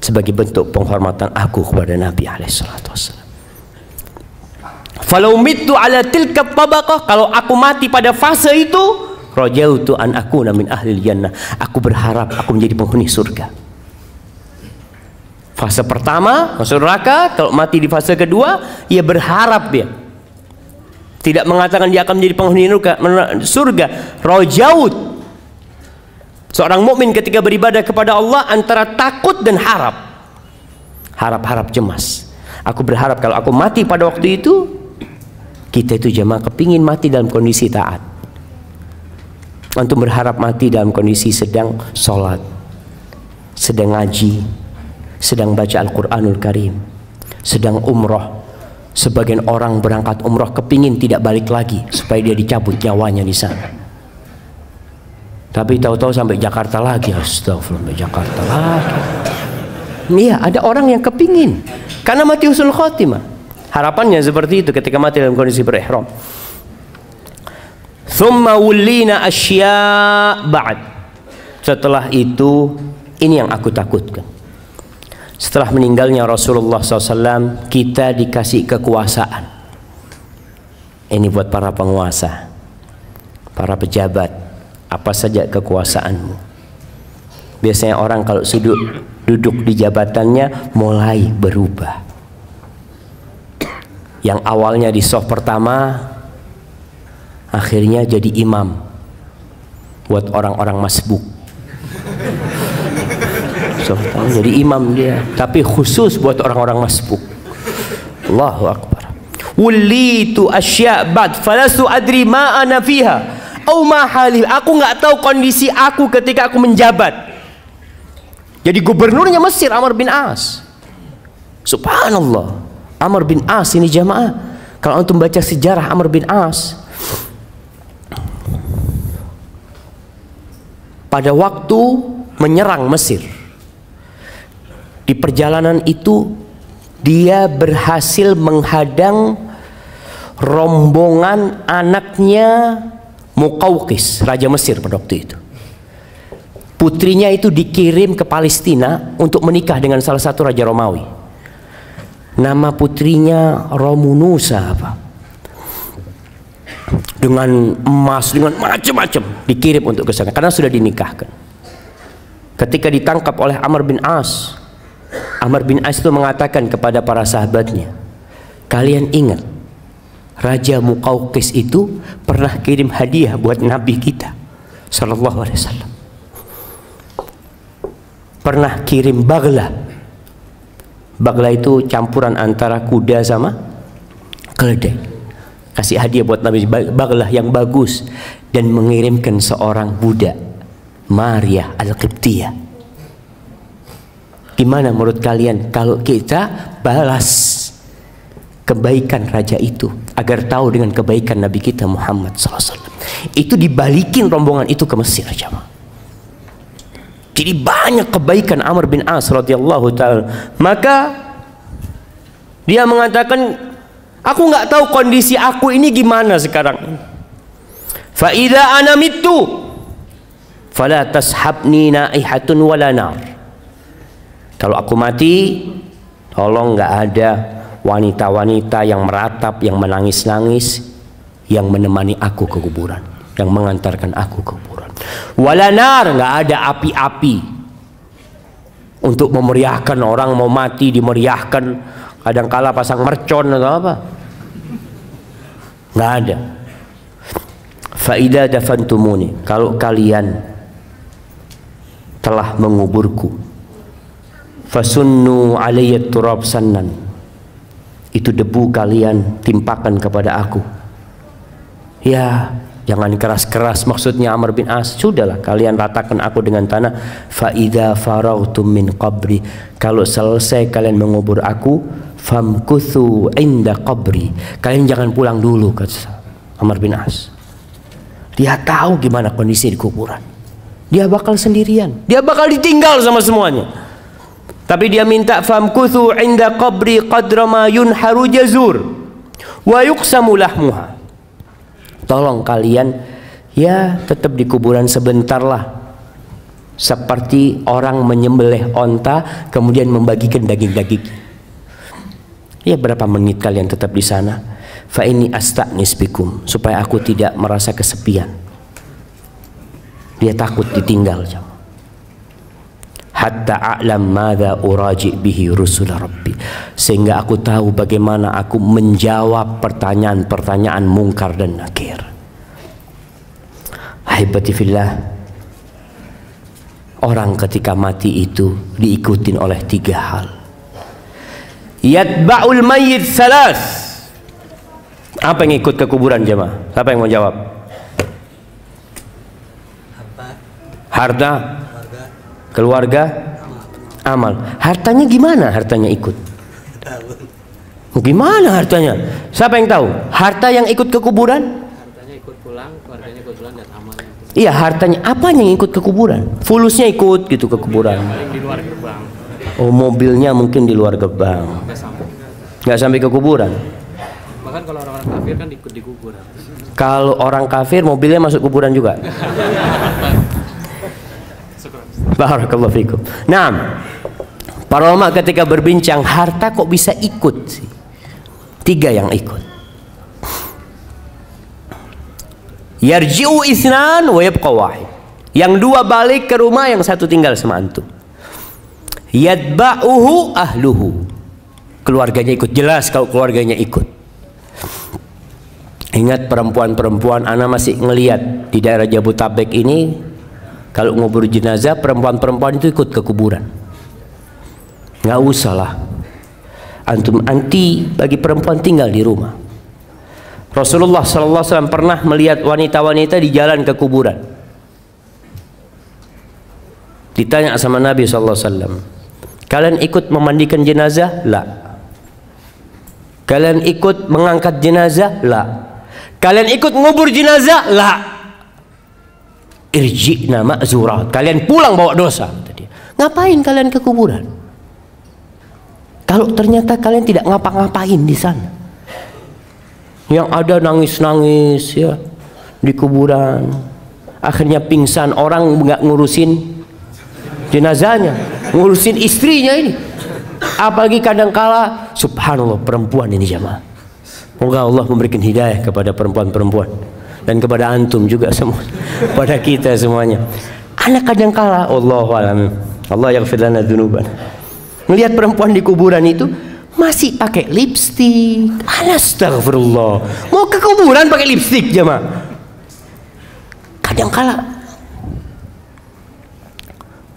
sebagai bentuk penghormatan aku kepada Nabi SAW. Falau mittu ala tilka tabaqah, kalau aku mati pada fase itu, rajautu an akuna min ahli jannah, aku berharap aku menjadi penghuni surga. Fase pertama masuk neraka, kalau mati di fase kedua, ia berharap, dia tidak mengatakan dia akan menjadi penghuni surga. Rajaut, seorang mukmin ketika beribadah kepada Allah antara takut dan harap, harap cemas. Aku berharap kalau aku mati pada waktu itu, kita itu jemaah kepingin mati dalam kondisi taat. Antum berharap mati dalam kondisi sedang sholat, sedang ngaji, sedang baca Al-Quranul Karim, sedang umroh. Sebagian orang berangkat umroh kepingin tidak balik lagi supaya dia dicabut nyawanya di sana. Tapi tahu-tahu sampai Jakarta lagi, astagfirullah, sampai Jakarta lagi. Iya, ada orang yang kepingin karena mati husnul khotimah. Harapannya seperti itu ketika mati dalam kondisi berihram. Thumma wullina asya' ba'd. Setelah itu, ini yang aku takutkan. Setelah meninggalnya Rasulullah SAW, kita dikasih kekuasaan. Ini buat para penguasa, para pejabat, apa saja kekuasaanmu. Biasanya orang kalau duduk di jabatannya mulai berubah. Yang awalnya di soft pertama, akhirnya jadi imam buat orang-orang masbuk. Jadi imam dia, tapi khusus buat orang-orang masbuk. Allahu Akbar. Wulitu asya' ba'd falastu adri ma ana fiha au ma hali. Aku nggak tahu kondisi aku ketika aku menjabat. Jadi gubernurnya Mesir Amr bin As. Subhanallah. Amr bin As ini jamaah, kalau antum baca sejarah Amr bin As, pada waktu menyerang Mesir, di perjalanan itu dia berhasil menghadang rombongan anaknya Muqawqis, raja Mesir pada waktu itu. Putrinya itu dikirim ke Palestina untuk menikah dengan salah satu raja Romawi. Nama putrinya Romunusa apa? Dengan emas, dengan macam-macam dikirim untuk ke sana karena sudah dinikahkan. Ketika ditangkap oleh Amr bin As, Amr bin As itu mengatakan kepada para sahabatnya, kalian ingat Raja Muqawqis itu pernah kirim hadiah buat Nabi kita Sallallahu Alaihi Wasallam. Pernah kirim bagla. Bagla itu campuran antara kuda sama keledai. Kasih hadiah buat Nabi, bagla yang bagus, dan mengirimkan seorang budak, Maria Al-Qibtiyah. Gimana menurut kalian kalau kita balas kebaikan raja itu agar tahu dengan kebaikan Nabi kita Muhammad SAW? Itu dibalikin rombongan itu ke Mesir, jemaah. Jadi banyak kebaikan Amr bin As radhiyallahu ta'ala. Maka dia mengatakan, Aku nggak tahu kondisi aku ini gimana sekarang. Fa idza ana mittu fala tashabni naihatun wala nar. Kalau aku mati, tolong nggak ada wanita-wanita yang meratap, yang menangis-nangis, yang menemani aku ke kuburan, yang mengantarkan aku ke kuburan. Wala nar, nggak ada api-api untuk memeriahkan orang mau mati, dimeriahkan. Kadangkala pasang mercon atau apa, nggak ada. Fa idza dafantumuni, kalau kalian telah menguburku, fasunnu alayya turab sannan, itu debu kalian timpakan kepada aku. Ya, jangan keras-keras, maksudnya Amr bin As, sudahlah kalian ratakan aku dengan tanah. Fa idza farautum min qabri, kalau selesai kalian mengubur aku, famkuthu inda qabri, kalian jangan pulang dulu, kata Amr bin As. Dia tahu gimana kondisi di kuburan. Dia bakal sendirian, dia bakal ditinggal sama semuanya. Tapi dia minta famkuthu inda qabri qadra ma yunharu jazur wa yuqsamu lahmuha. Tolong kalian ya tetap di kuburan sebentar lah, seperti orang menyembelih onta kemudian membagikan daging-daging. Ya, berapa menit kalian tetap di sana. Fa ini asta'nis bikum, supaya aku tidak merasa kesepian. Dia takut ditinggal. Hatta a'lam madza uraji bihi rusul rabbi, sehingga aku tahu bagaimana aku menjawab pertanyaan-pertanyaan mungkar dan nakir. Ahibati fillah, orang ketika mati itu diikutin oleh 3 hal. Yatba'ul mayyit salas. Apa yang ikut ke kuburan jemaah? Siapa yang mau jawab? Harta, keluarga, amal. Hartanya gimana? Hartanya ikut. Gimana hartanya? Siapa yang tahu? Harta yang ikut ke kuburan? Hartanya ikut pulang, keluarganya ikut pulang, dan amalnya. Iya, hartanya apa yang ikut ke kuburan? Fulusnya ikut gitu ke kuburan. Paling di luar gerbang. Oh, mobilnya mungkin di luar gerbang. Nggak sampai ke kuburan. Bahkan kalau orang-orang kafir kan ikut di kuburan. Kalau orang kafir mobilnya masuk kuburan juga. Barakallahu fikum. Nah, para ulama ketika berbincang harta kok bisa ikut sih? 3 yang ikut. Yarji'u itsnan wa yabqa wahid. Yang 2 balik ke rumah, yang 1 tinggal sama antum. Yatba'uhu ahluhu. Keluarganya ikut, jelas kalau keluarganya ikut. Ingat perempuan-perempuan, ana masih ngelihat di daerah Jabodetabek ini, kalau ngubur jenazah perempuan-perempuan itu ikut ke kuburan. Nggak usah lah antum anti bagi perempuan tinggal di rumah. Rasulullah SAW pernah melihat wanita-wanita di jalan ke kuburan. Ditanya sama Nabi SAW, kalian ikut memandikan jenazah? La. Kalian ikut mengangkat jenazah? La. Kalian ikut ngubur jenazah? La. Irji'na ma'zurat, kalian pulang bawa dosa. Ngapain kalian ke kuburan kalau ternyata kalian tidak ngapa-ngapain di sana? Yang ada nangis-nangis ya di kuburan, akhirnya pingsan, orang nggak ngurusin jenazahnya, ngurusin istrinya ini. Apalagi kadangkala, subhanallah, perempuan ini jamaah. Semoga Allah memberikan hidayah kepada perempuan-perempuan dan kepada antum juga semua, pada kita semuanya. Anak kadangkala, Allahu a'lam, Allah yaghfir lana dzunuban, melihat perempuan di kuburan itu masih pakai lipstik. Astagfirullah, mau ke kuburan pakai lipstik jemaah. Kadangkala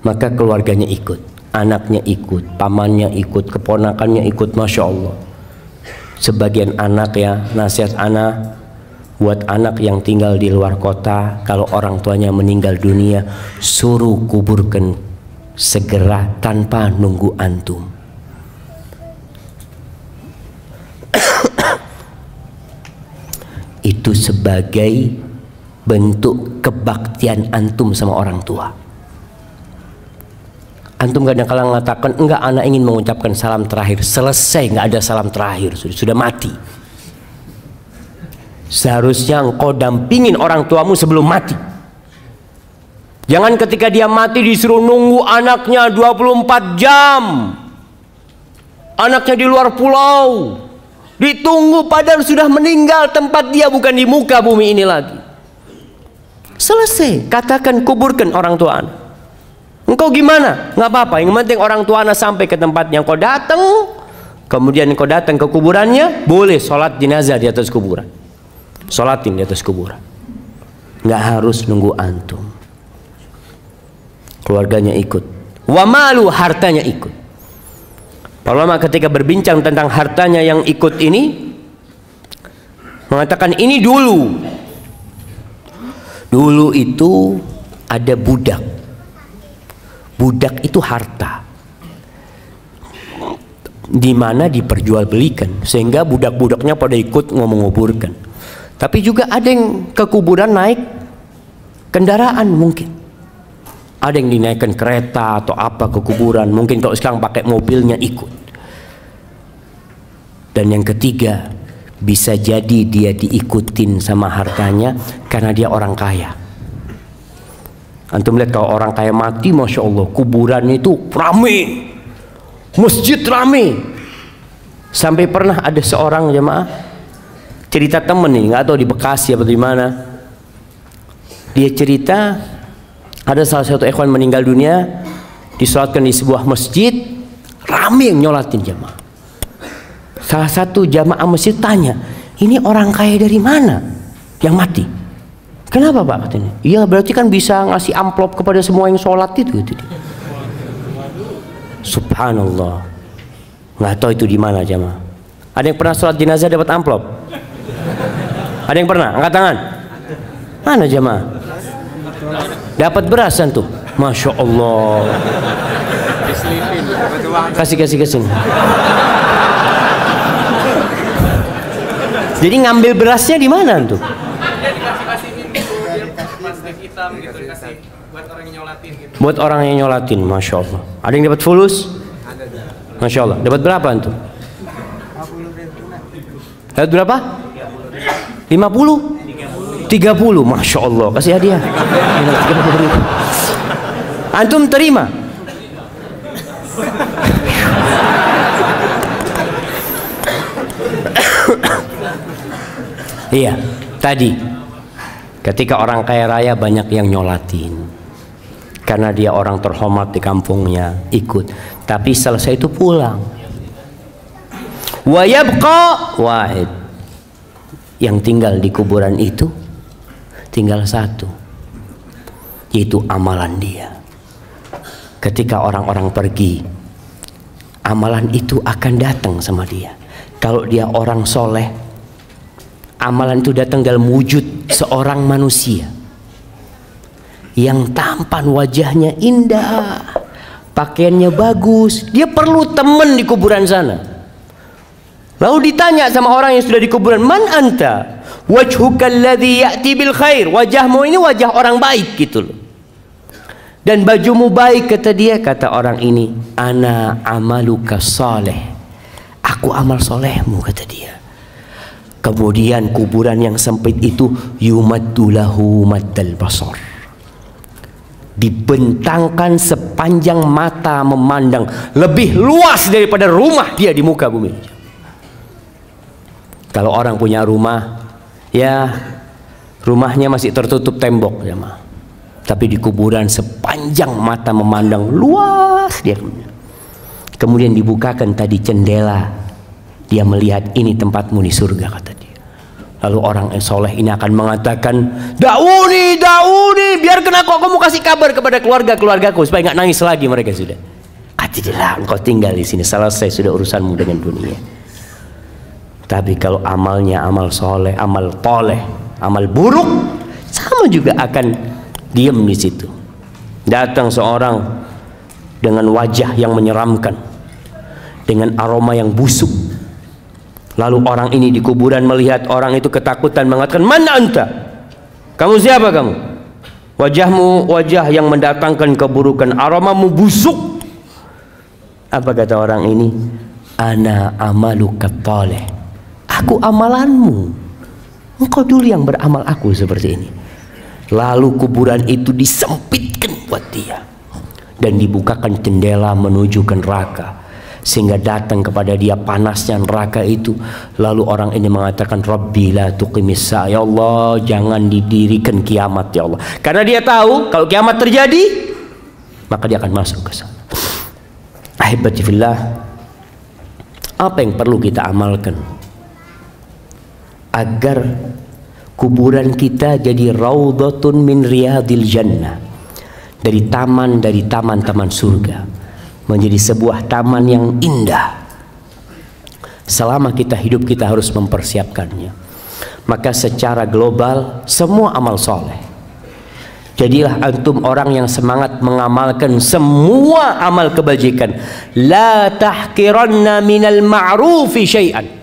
maka keluarganya ikut, anaknya ikut, pamannya ikut, keponakannya ikut, masya Allah. Sebagian anak ya, nasihat anak buat anak yang tinggal di luar kota, kalau orang tuanya meninggal dunia, suruh kuburkan segera tanpa nunggu antum. Itu sebagai bentuk kebaktian antum sama orang tua. Antum kadang-kadang mengatakan, enggak, anak ingin mengucapkan salam terakhir. Selesai, nggak ada salam terakhir, sudah mati. Seharusnya engkau dampingin orang tuamu sebelum mati. Jangan ketika dia mati disuruh nunggu anaknya 24 jam. Anaknya di luar pulau, ditunggu padahal sudah meninggal, tempat dia bukan di muka bumi ini lagi. Selesai, katakan kuburkan orang tua anak. Engkau gimana? Nggak apa-apa, yang penting orang tua anak sampai ke tempatnya. Engkau datang, kemudian engkau datang ke kuburannya, boleh sholat jenazah di atas kuburan. Sholatin di atas kuburan. Nggak harus nunggu antum. Keluarganya ikut. Wa malu, hartanya ikut. Para ulama ketika berbincang tentang hartanya yang ikut ini mengatakan ini dulu itu ada budak. Budak itu harta di mana diperjualbelikan sehingga budak-budaknya pada ikut menguburkan. Tapi juga ada yang ke kuburan naik kendaraan mungkin. Ada yang dinaikkan kereta atau apa ke kuburan. Mungkin kalau sekarang pakai mobilnya ikut. Dan yang ketiga, bisa jadi dia diikutin sama hartanya karena dia orang kaya. Antum lihat kalau orang kaya mati, Masya Allah, kuburannya itu rame, masjid rame. Sampai pernah ada seorang jemaah cerita temen nih, nggak tahu di Bekasi atau di mana. Dia cerita ada salah satu ikhwan meninggal dunia, disolatkan di sebuah masjid, rame yang nyolatin jemaah. Salah satu jamaah masjid tanya, ini orang kaya dari mana yang mati? Kenapa Pak katanya? Iya berarti kan bisa ngasih amplop kepada semua yang sholat itu. Subhanallah. Nggak tahu itu di mana jamaah. Ada yang pernah sholat jenazah dapat amplop? Ada yang pernah? Angkat tangan. Mana jamaah? Dapat berasan tuh. Masya Allah. Kasih. Jadi ngambil berasnya di mana tuh? Buat orang yang nyolatin, Masya Allah. Ada yang dapat fulus? Masya Allah. Dapat berapa tuh? Dapat berapa? 50? 30, Masya Allah. Kasih hadiah. Antum terima? Iya, tadi ketika orang kaya raya banyak yang nyolatin karena dia orang terhormat di kampungnya, ikut. Tapi selesai itu pulang. Wa yabqa wahid. Yang tinggal di kuburan itu tinggal satu, yaitu amalan dia. Ketika orang-orang pergi, amalan itu akan datang sama dia. Kalau dia orang soleh, amalan itu datang dalam wujud seorang manusia yang tampan, wajahnya indah, pakaiannya bagus. Dia perlu teman di kuburan sana. Lalu ditanya sama orang yang sudah di kuburan, man anta? Wajhuka alladhi ya'ti bil khair. Wajahmu ini wajah orang baik gitu loh. Dan bajumu baik, kata dia. Kata orang ini, ana amaluka saleh. Aku amal solehmu, kata dia. Kemudian kuburan yang sempit itu yumaddu lahu maddal basar. Dibentangkan sepanjang mata memandang, lebih luas daripada rumah dia di muka bumi. Kalau orang punya rumah, ya rumahnya masih tertutup tembok, ya mah. Tapi di kuburan sepanjang mata memandang luas dia. Kemudian dibukakan tadi jendela, dia melihat ini tempatmu di surga, kata dia. Lalu orang soleh ini akan mengatakan, dauni, biarkan aku kasih kabar kepada keluargaku supaya nggak nangis lagi mereka sudah. Katilah, engkau tinggal di sini, selesai sudah urusanmu dengan dunia. Tapi kalau amalnya amal soleh, amal toleh, amal buruk, sama juga akan diam di situ. Datang seorang dengan wajah yang menyeramkan, dengan aroma yang busuk. Lalu orang ini di kuburan melihat orang itu ketakutan, mengatakan, mana anta? Kamu siapa kamu? Wajahmu wajah yang mendatangkan keburukan, aromamu busuk. Apa kata orang ini? Ana amaluka toleh. Aku amalanmu. engkau dulu yang beramal aku seperti ini. Lalu kuburan itu disempitkan buat dia dan dibukakan jendela menuju ke neraka, sehingga datang kepada dia panasnya neraka itu. Lalu orang ini mengatakan, Rabbi la tuqimis sa'a, ya Allah jangan didirikan kiamat ya Allah. Karena dia tahu kalau kiamat terjadi maka dia akan masuk ke sana. Ahibati fillah, apa yang perlu kita amalkan agar kuburan kita jadi raudhatun min riyadil jannah, dari taman-taman surga, menjadi sebuah taman yang indah. Selama kita hidup kita harus mempersiapkannya. Maka secara global semua amal soleh, jadilah antum orang yang semangat mengamalkan semua amal kebajikan. La tahqiranna minal ma'rufi syai'an.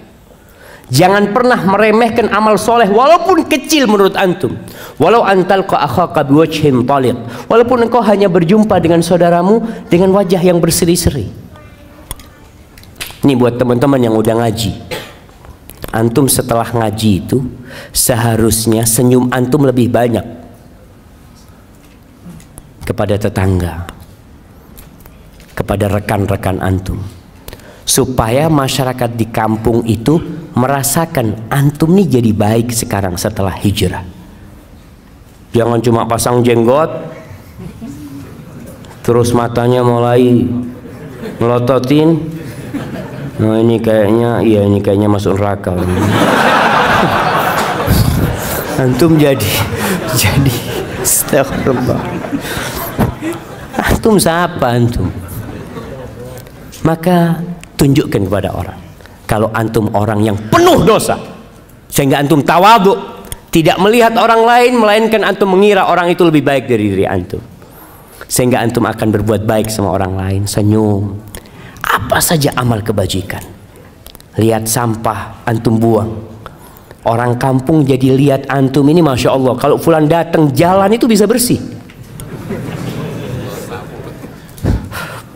Jangan pernah meremehkan amal soleh walaupun kecil menurut antum. Walau antalqa akhaka biwajhin taliq, walaupun engkau hanya berjumpa dengan saudaramu dengan wajah yang berseri-seri. Ini buat teman-teman yang udah ngaji. Antum setelah ngaji itu seharusnya senyum antum lebih banyak kepada tetangga, kepada rekan-rekan antum, supaya masyarakat di kampung itu merasakan antum nih jadi baik sekarang setelah hijrah. Jangan cuma pasang jenggot terus matanya mulai melototin. Nah ini kayaknya, iya ini kayaknya masuk neraka. Antum jadi astagfirullah. Antum siapa antum? Maka tunjukkan kepada orang kalau antum orang yang penuh dosa, sehingga antum tawadhu, tidak melihat orang lain melainkan antum mengira orang itu lebih baik dari diri antum, sehingga antum akan berbuat baik sama orang lain. Senyum, apa saja amal kebajikan. Lihat sampah antum buang, orang kampung jadi lihat antum ini, masya Allah, kalau fulan datang jalan itu bisa bersih.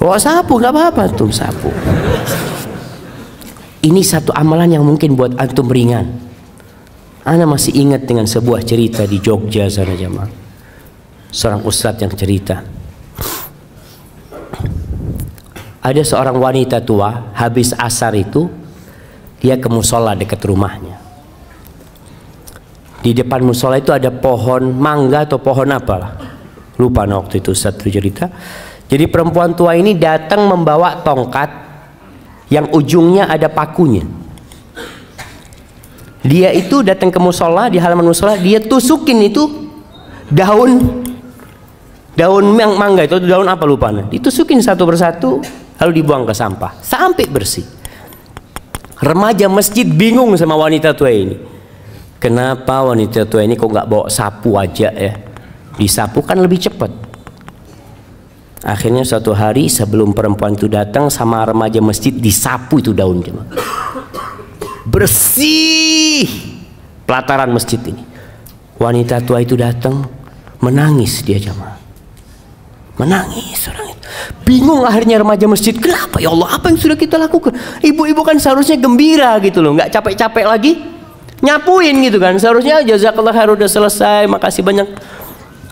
Bawa sapu nggak apa-apa, antum sapu. Ini satu amalan yang mungkin buat antum ringan. Ana masih ingat dengan sebuah cerita di Jogja sana jamaah. Seorang ustadz yang cerita, ada seorang wanita tua habis asar itu dia ke musola dekat rumahnya. Di depan musola itu ada pohon mangga atau pohon apalah, lupa waktu itu ustadz cerita. Jadi perempuan tua ini datang membawa tongkat yang ujungnya ada pakunya. Dia itu datang ke musola, di halaman musola dia tusukin itu daun mangga itu, daun apa lupa, ditusukin satu persatu lalu dibuang ke sampah sampai bersih. Remaja masjid bingung sama wanita tua ini. Kenapa wanita tua ini kok nggak bawa sapu aja ya? Disapu kan lebih cepat. Akhirnya suatu hari sebelum perempuan itu datang sama remaja masjid, disapu itu daun, bersih pelataran masjid ini. Wanita tua itu datang menangis, dia jamaah menangis orang itu. Bingung akhirnya remaja masjid, kenapa ya Allah, apa yang sudah kita lakukan? Ibu-ibu kan seharusnya gembira gitu loh, nggak capek-capek lagi nyapuin gitu kan, seharusnya jazakallah khair udah selesai, makasih banyak.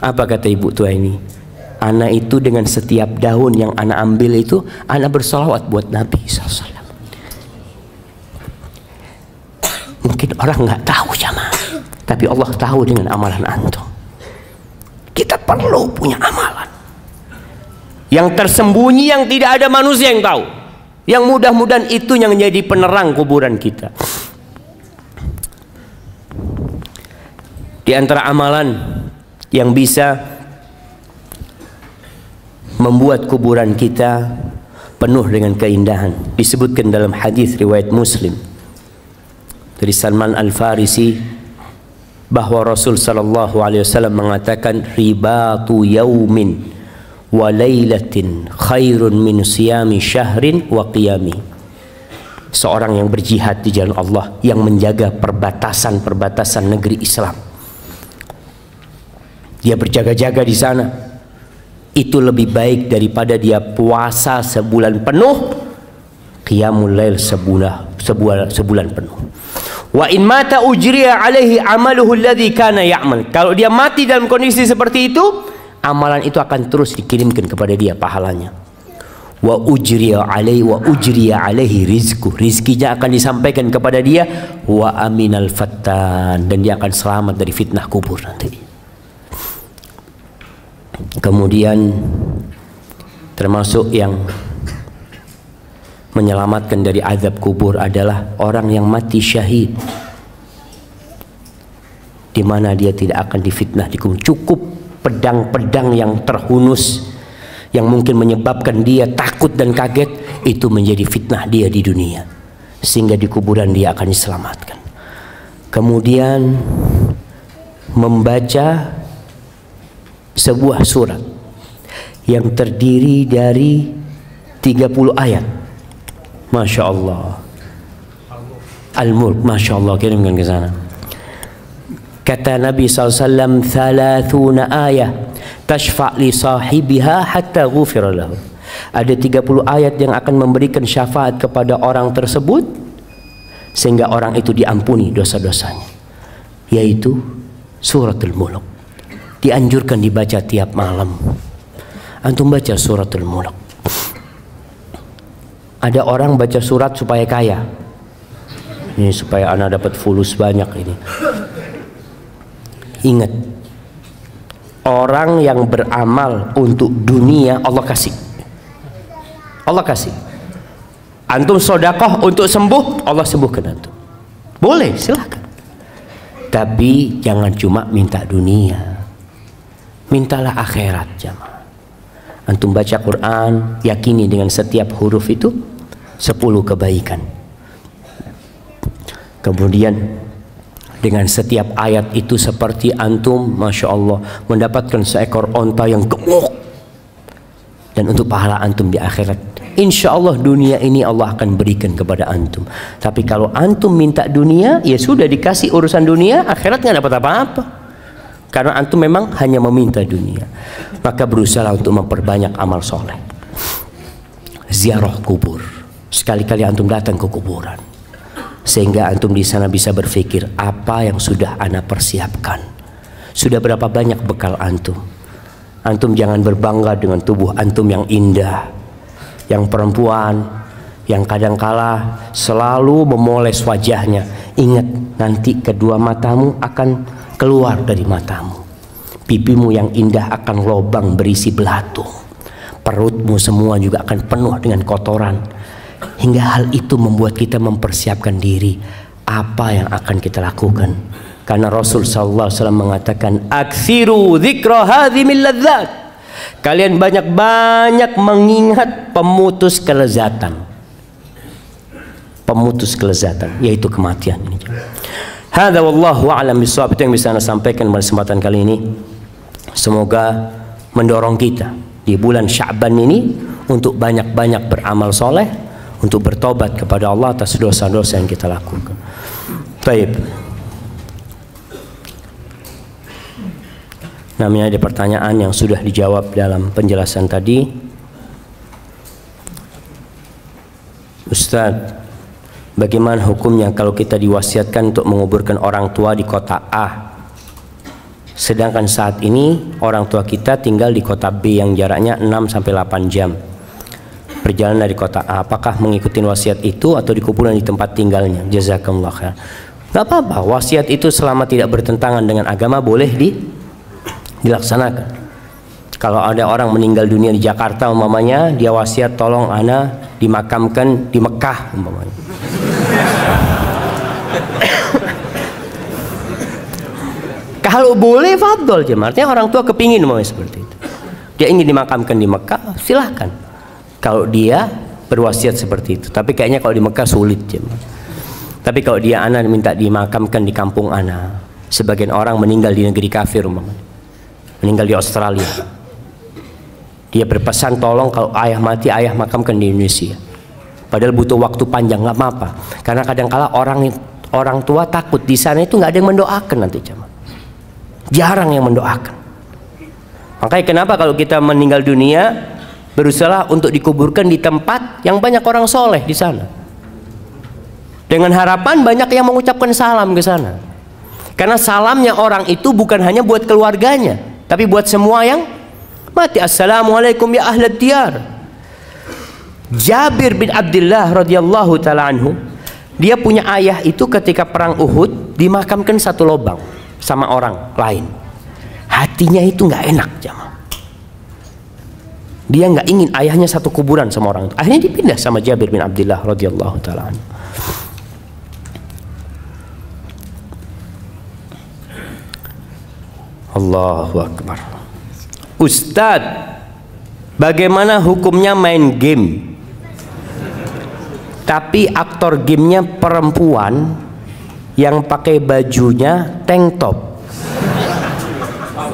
Apa kata ibu tua ini? Anak itu dengan setiap daun yang anak ambil itu, anak bersolawat buat Nabi SAW. Mungkin orang nggak tahu jamaah, tapi Allah tahu dengan amalan antum. Kita perlu punya amalan yang tersembunyi, yang tidak ada manusia yang tahu, yang mudah-mudahan itu yang menjadi penerang kuburan kita. Di antara amalan yang bisa membuat kuburan kita penuh dengan keindahan, disebutkan dalam hadis riwayat Muslim dari Salman Al-Farisi bahwa Rasul sallallahu alaihi wasallam mengatakan, ribatu yaumin wa lailatin khairun min siyami syahrin wa qiyami. Seorang yang berjihad di jalan Allah, yang menjaga perbatasan-perbatasan negeri Islam, dia berjaga-jaga di sana, itu lebih baik daripada dia puasa sebulan penuh, qiyamul lail sebulan penuh. Wa in mata ujriya alaihi amaluhu alladhi kana ya'mal. Kalau dia mati dalam kondisi seperti itu, amalan itu akan terus dikirimkan kepada dia pahalanya. Wa ujriya alaihi rizku. Rizkinya akan disampaikan kepada dia. Wa aminal fattan. Dan dia akan selamat dari fitnah kubur nanti. Kemudian termasuk yang menyelamatkan dari azab kubur adalah orang yang mati syahid, di mana dia tidak akan difitnah di kubur. Cukup pedang-pedang yang terhunus yang mungkin menyebabkan dia takut dan kaget, itu menjadi fitnah dia di dunia, sehingga di kuburan dia akan diselamatkan. Kemudian membaca sebuah surat yang terdiri dari 30 ayat. Masya Allah. Al-Mulk, Masya Allah, kirimkan ke sana. Kata Nabi SAW, 30 ayat tashfa' li sahibiha hatta ghufira lahu. Ada 30 ayat yang akan memberikan syafaat kepada orang tersebut sehingga orang itu diampuni dosa-dosanya, yaitu suratul Mulk. Dianjurkan dibaca tiap malam. Antum baca suratul Mulk. Ada orang baca surat supaya kaya. Ini supaya anak dapat fulus banyak ini. Ingat, orang yang beramal untuk dunia Allah kasih. Allah kasih. Antum sodakoh untuk sembuh, Allah sembuhkan antum. Boleh, silahkan. Tapi jangan cuma minta dunia. Mintalah akhirat, jamaah. Antum baca Quran, yakini dengan setiap huruf itu 10 kebaikan. Kemudian dengan setiap ayat itu seperti antum, Masya Allah, mendapatkan seekor onta yang gemuk. Dan untuk pahala antum di akhirat, insya Allah dunia ini Allah akan berikan kepada antum. Tapi kalau antum minta dunia, ya sudah dikasih urusan dunia, akhirat nggak dapat apa-apa. Karena antum memang hanya meminta dunia. Maka berusaha untuk memperbanyak amal soleh. Ziarah kubur. Sekali-kali antum datang ke kuburan, sehingga antum di sana bisa berpikir, apa yang sudah ana persiapkan? Sudah berapa banyak bekal antum? Antum jangan berbangga dengan tubuh antum yang indah, yang perempuan, yang kadangkala selalu memoles wajahnya. Ingat, nanti kedua matamu akan keluar dari matamu. Pipimu yang indah akan lobang berisi belatung. Perutmu semua juga akan penuh dengan kotoran. Hingga hal itu membuat kita mempersiapkan diri apa yang akan kita lakukan. Karena Rasul SAW mengatakan, aksiru dzikra hadhimil ladzat. Kalian banyak-banyak mengingat pemutus kelezatan. Pemutus kelezatan, yaitu kematian. Hadza wallahu a'lam bishawab. Itu yang bisa saya sampaikan pada kesempatan kali ini. Semoga mendorong kita di bulan Sya'ban ini untuk banyak-banyak beramal soleh, untuk bertobat kepada Allah atas dosa-dosa yang kita lakukan. Baik. Namanya ada pertanyaan yang sudah dijawab dalam penjelasan tadi. Ustaz, bagaimana hukumnya kalau kita diwasiatkan untuk menguburkan orang tua di kota A, sedangkan saat ini orang tua kita tinggal di kota B yang jaraknya 6-8 jam perjalanan dari kota A? Apakah mengikuti wasiat itu atau dikuburkan di tempat tinggalnya? Jazakallah khair. Gak apa-apa, wasiat itu selama tidak bertentangan dengan agama boleh dilaksanakan. Kalau ada orang meninggal dunia di Jakarta umpamanya, dia wasiat tolong ana dimakamkan di Mekah umpamanya. Kalau boleh fadol, artinya orang tua kepingin mau seperti itu, dia ingin dimakamkan di Mekah, silahkan. Kalau dia berwasiat seperti itu, tapi kayaknya kalau di Mekah sulit. Tapi kalau dia anak minta dimakamkan di kampung anak, sebagian orang meninggal di negeri kafir umpamanya, meninggal di Australia, dia berpesan tolong kalau ayah mati ayah makamkan di Indonesia. Padahal butuh waktu panjang, nggak apa-apa. Karena kadang-kala orang tua takut di sana itu nggak ada yang mendoakan nanti jarang yang mendoakan. Makanya kenapa kalau kita meninggal dunia berusaha untuk dikuburkan di tempat yang banyak orang soleh di sana. Dengan harapan banyak yang mengucapkan salam ke sana. Karena salamnya orang itu bukan hanya buat keluarganya, tapi buat semua yang mati. Assalamualaikum ya ahlad diyar. Jabir bin Abdullah radhiyallahu taala anhu, dia punya ayah itu ketika perang Uhud dimakamkan satu lubang sama orang lain. Hatinya itu nggak enak, jamaah. Dia nggak ingin ayahnya satu kuburan sama orang itu. Akhirnya dipindah sama Jabir bin Abdullah radhiyallahu taala anhu. Allahu akbar. Ustadz, bagaimana hukumnya main game tapi aktor gamenya perempuan yang pakai bajunya tank top?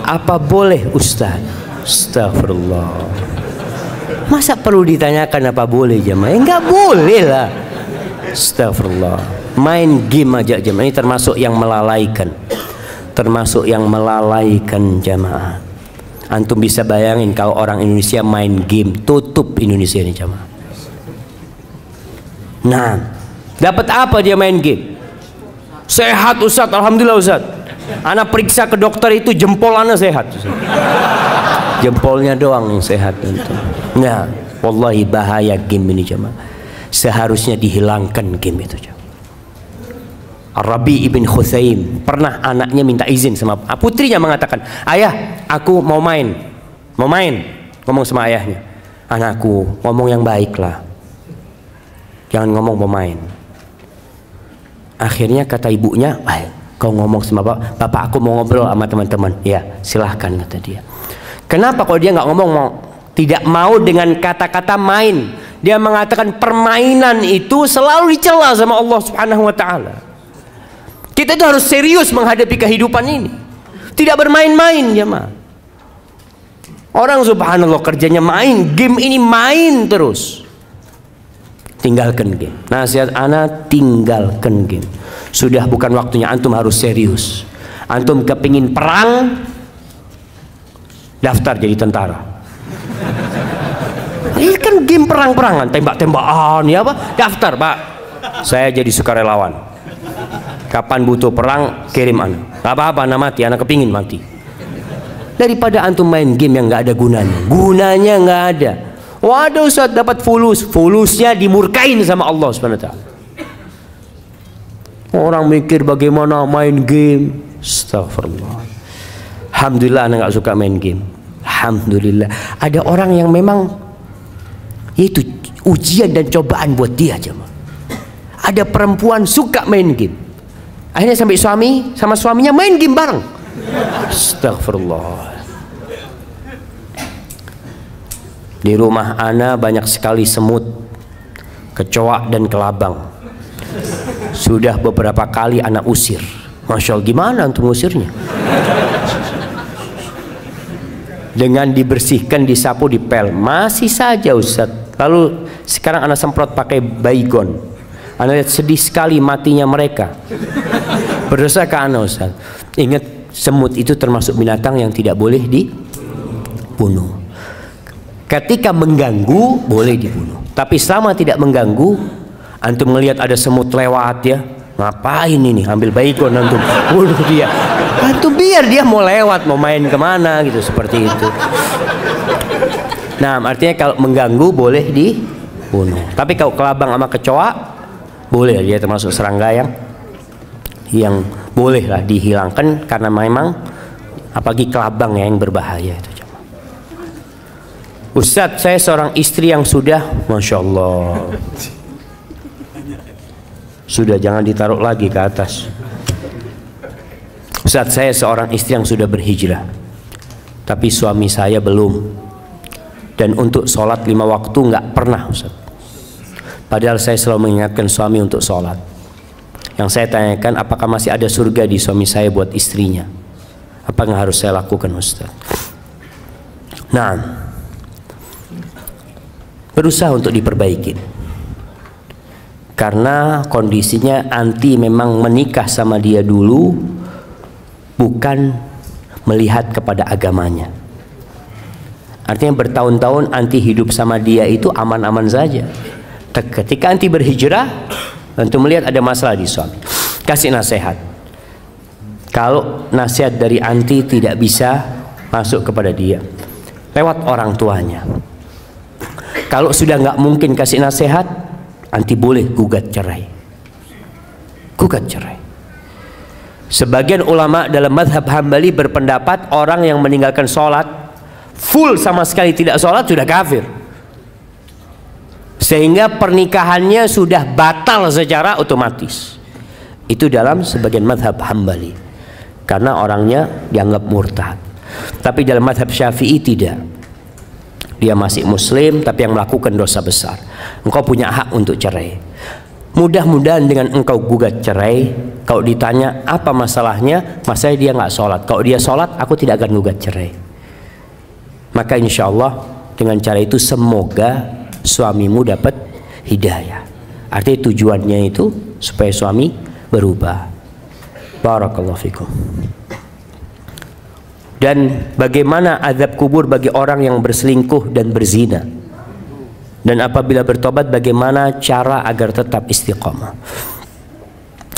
Apa boleh Ustadz? Astagfirullah. Masa perlu ditanyakan apa boleh jemaah? Enggak boleh lah. Astagfirullah. Main game aja jemaah, ini termasuk yang melalaikan. Termasuk yang melalaikan jamaah. Antum bisa bayangin kalau orang Indonesia main game, tutup Indonesia ini jamaah. Nah, dapat apa dia main game? Sehat Ustaz, alhamdulillah Ustaz. Anak periksa ke dokter itu jempol anak sehat Ustaz. Jempolnya doang yang sehat itu. Nah, wallahi bahaya game ini jamaah. Seharusnya dihilangkan game itu jamaah. Rabi ibn Khuthaim pernah anaknya minta izin sama putrinya, mengatakan, ayah aku mau main, ngomong sama ayahnya, anakku ngomong yang baik lah, jangan ngomong mau main. Akhirnya kata ibunya, kau ngomong sama bapak aku mau ngobrol sama teman-teman. Ya silahkan, kata dia. Kenapa kalau dia nggak ngomong, tidak mau dengan kata-kata main, dia mengatakan permainan itu selalu dicela sama Allah Subhanahu wa taala. Kita itu harus serius menghadapi kehidupan ini. Tidak bermain-main jemaah. Orang subhanallah kerjanya main, game ini main terus. Tinggalkan game. Nasihat anak, tinggalkan game. Sudah bukan waktunya, antum harus serius. Antum kepingin perang, daftar jadi tentara. Ini kan game perang-perangan, tembak-tembakan ya apa? Daftar, Pak. Saya jadi sukarelawan. Kapan butuh perang kirim anak. Gak apa-apa anak mati, anak kepingin mati. Daripada antum main game yang gak ada gunanya. Gunanya gak ada. Waduh Ustaz dapat fulus, fulusnya dimurkain sama Allah Subhanahu wa taala. Orang mikir bagaimana main game. Astagfirullah. Alhamdulillah anak gak suka main game. Alhamdulillah. Ada orang yang memang itu ujian dan cobaan buat dia jemaah. Ada perempuan suka main game. Akhirnya sampai suami sama suaminya main game bareng. Astagfirullah. Di rumah ana banyak sekali semut, kecoa dan kelabang. Sudah beberapa kali anak usir. Masya Allah, gimana untuk usirnya? Dengan dibersihkan, disapu, dipel, masih saja Ustaz. Lalu sekarang anak semprot pakai baygon. Anda lihat sedih sekali matinya mereka. Berdosa ke anak Ustaz. Ingat, semut itu termasuk binatang yang tidak boleh dibunuh. Ketika mengganggu boleh dibunuh. Tapi selama tidak mengganggu, antum melihat ada semut lewat ya, ngapain ini? Ambil baygon antum, bunuh dia. Antum biar dia mau lewat, mau main kemana gitu, seperti itu. Nah, artinya kalau mengganggu boleh dibunuh. Tapi kalau kelabang sama kecoa boleh, dia termasuk serangga yang bolehlah dihilangkan karena memang apalagi kelabang yang berbahaya itu. Ustadz, saya seorang istri yang sudah, masya Allah, sudah jangan ditaruh lagi ke atas. Ustadz, saya seorang istri yang sudah berhijrah, tapi suami saya belum. Dan untuk sholat 5 waktu nggak pernah Ustadz. Padahal saya selalu mengingatkan suami untuk sholat. Yang saya tanyakan, apakah masih ada surga di suami saya buat istrinya? Apa yang harus saya lakukan Ustaz? Nah, berusaha untuk diperbaiki. Karena kondisinya anti memang menikah sama dia dulu, bukan melihat kepada agamanya. Artinya bertahun-tahun anti hidup sama dia itu aman-aman saja. Ketika anti berhijrah, Antum melihat ada masalah di suami, kasih nasihat. Kalau nasihat dari anti tidak bisa masuk kepada dia, lewat orang tuanya. Kalau sudah nggak mungkin kasih nasihat, anti boleh gugat cerai. Gugat cerai. Sebagian ulama dalam mazhab Hambali berpendapat orang yang meninggalkan sholat full sama sekali tidak sholat sudah kafir, sehingga pernikahannya sudah batal secara otomatis. Itu dalam sebagian mazhab Hambali, karena orangnya dianggap murtad. Tapi dalam mazhab Syafi'i tidak, dia masih muslim tapi yang melakukan dosa besar. Engkau punya hak untuk cerai. Mudah-mudahan dengan engkau gugat cerai, kalau ditanya apa masalahnya, masalahnya dia nggak sholat. Kalau dia sholat, aku tidak akan gugat cerai. Maka insya Allah dengan cara itu semoga suamimu dapat hidayah. Artinya tujuannya itu supaya suami berubah. Barakallahu fikum. Dan bagaimana azab kubur bagi orang yang berselingkuh dan berzina? Dan apabila bertobat, bagaimana cara agar tetap istiqamah?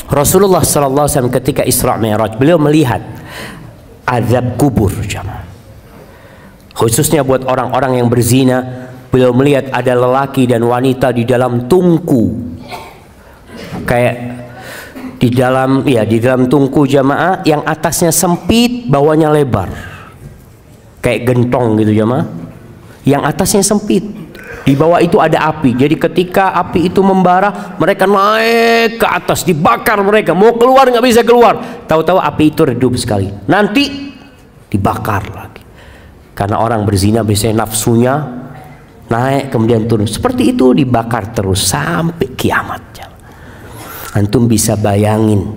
Rasulullah SAW ketika Isra Mi'raj, beliau melihat azab kubur, jamaah. Khususnya buat orang-orang yang berzina, beliau melihat ada lelaki dan wanita di dalam tungku, kayak di dalam tungku jamaah, yang atasnya sempit, bawahnya lebar, kayak gentong gitu jamaah. Yang atasnya sempit, di bawah itu ada api. Jadi ketika api itu membara, mereka naik ke atas, dibakar mereka. Mau keluar nggak bisa keluar. Tahu-tahu api itu redup sekali. Nanti dibakar lagi. Karena orang berzina biasanya nafsunya naik kemudian turun. Seperti itu dibakar terus sampai kiamat. Antum bisa bayangin,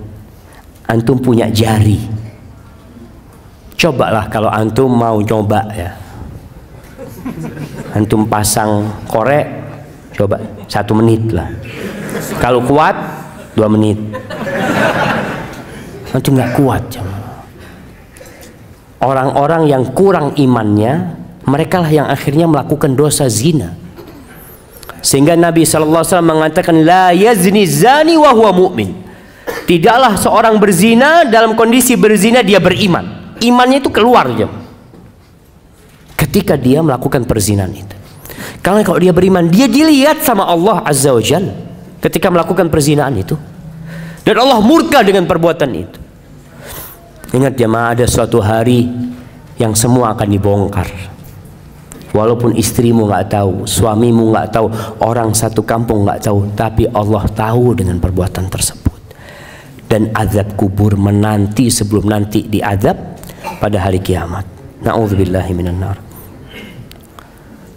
antum punya jari. Cobalah kalau antum mau coba ya. Antum pasang korek, coba 1 menit lah. Kalau kuat 2 menit. Antum nggak kuat. Orang-orang yang kurang imannya, mereka lah yang akhirnya melakukan dosa zina. Sehingga Nabi SAW mengatakan, la yazni zani wa huwa mu'min. Tidaklah seorang berzina dalam kondisi berzina dia beriman. Imannya itu keluar jam ketika dia melakukan perzinahan itu. Karena kalau dia beriman, dia dilihat sama Allah Azza wa Jalla ketika melakukan perzinahan itu, dan Allah murka dengan perbuatan itu. Ingat jemaah, ada suatu hari yang semua akan dibongkar. Walaupun istrimu nggak tahu, suamimu nggak tahu, orang satu kampung nggak tahu, tapi Allah tahu dengan perbuatan tersebut. Dan azab kubur menanti sebelum nanti diazab pada hari kiamat. Na'udzubillahi minan nar.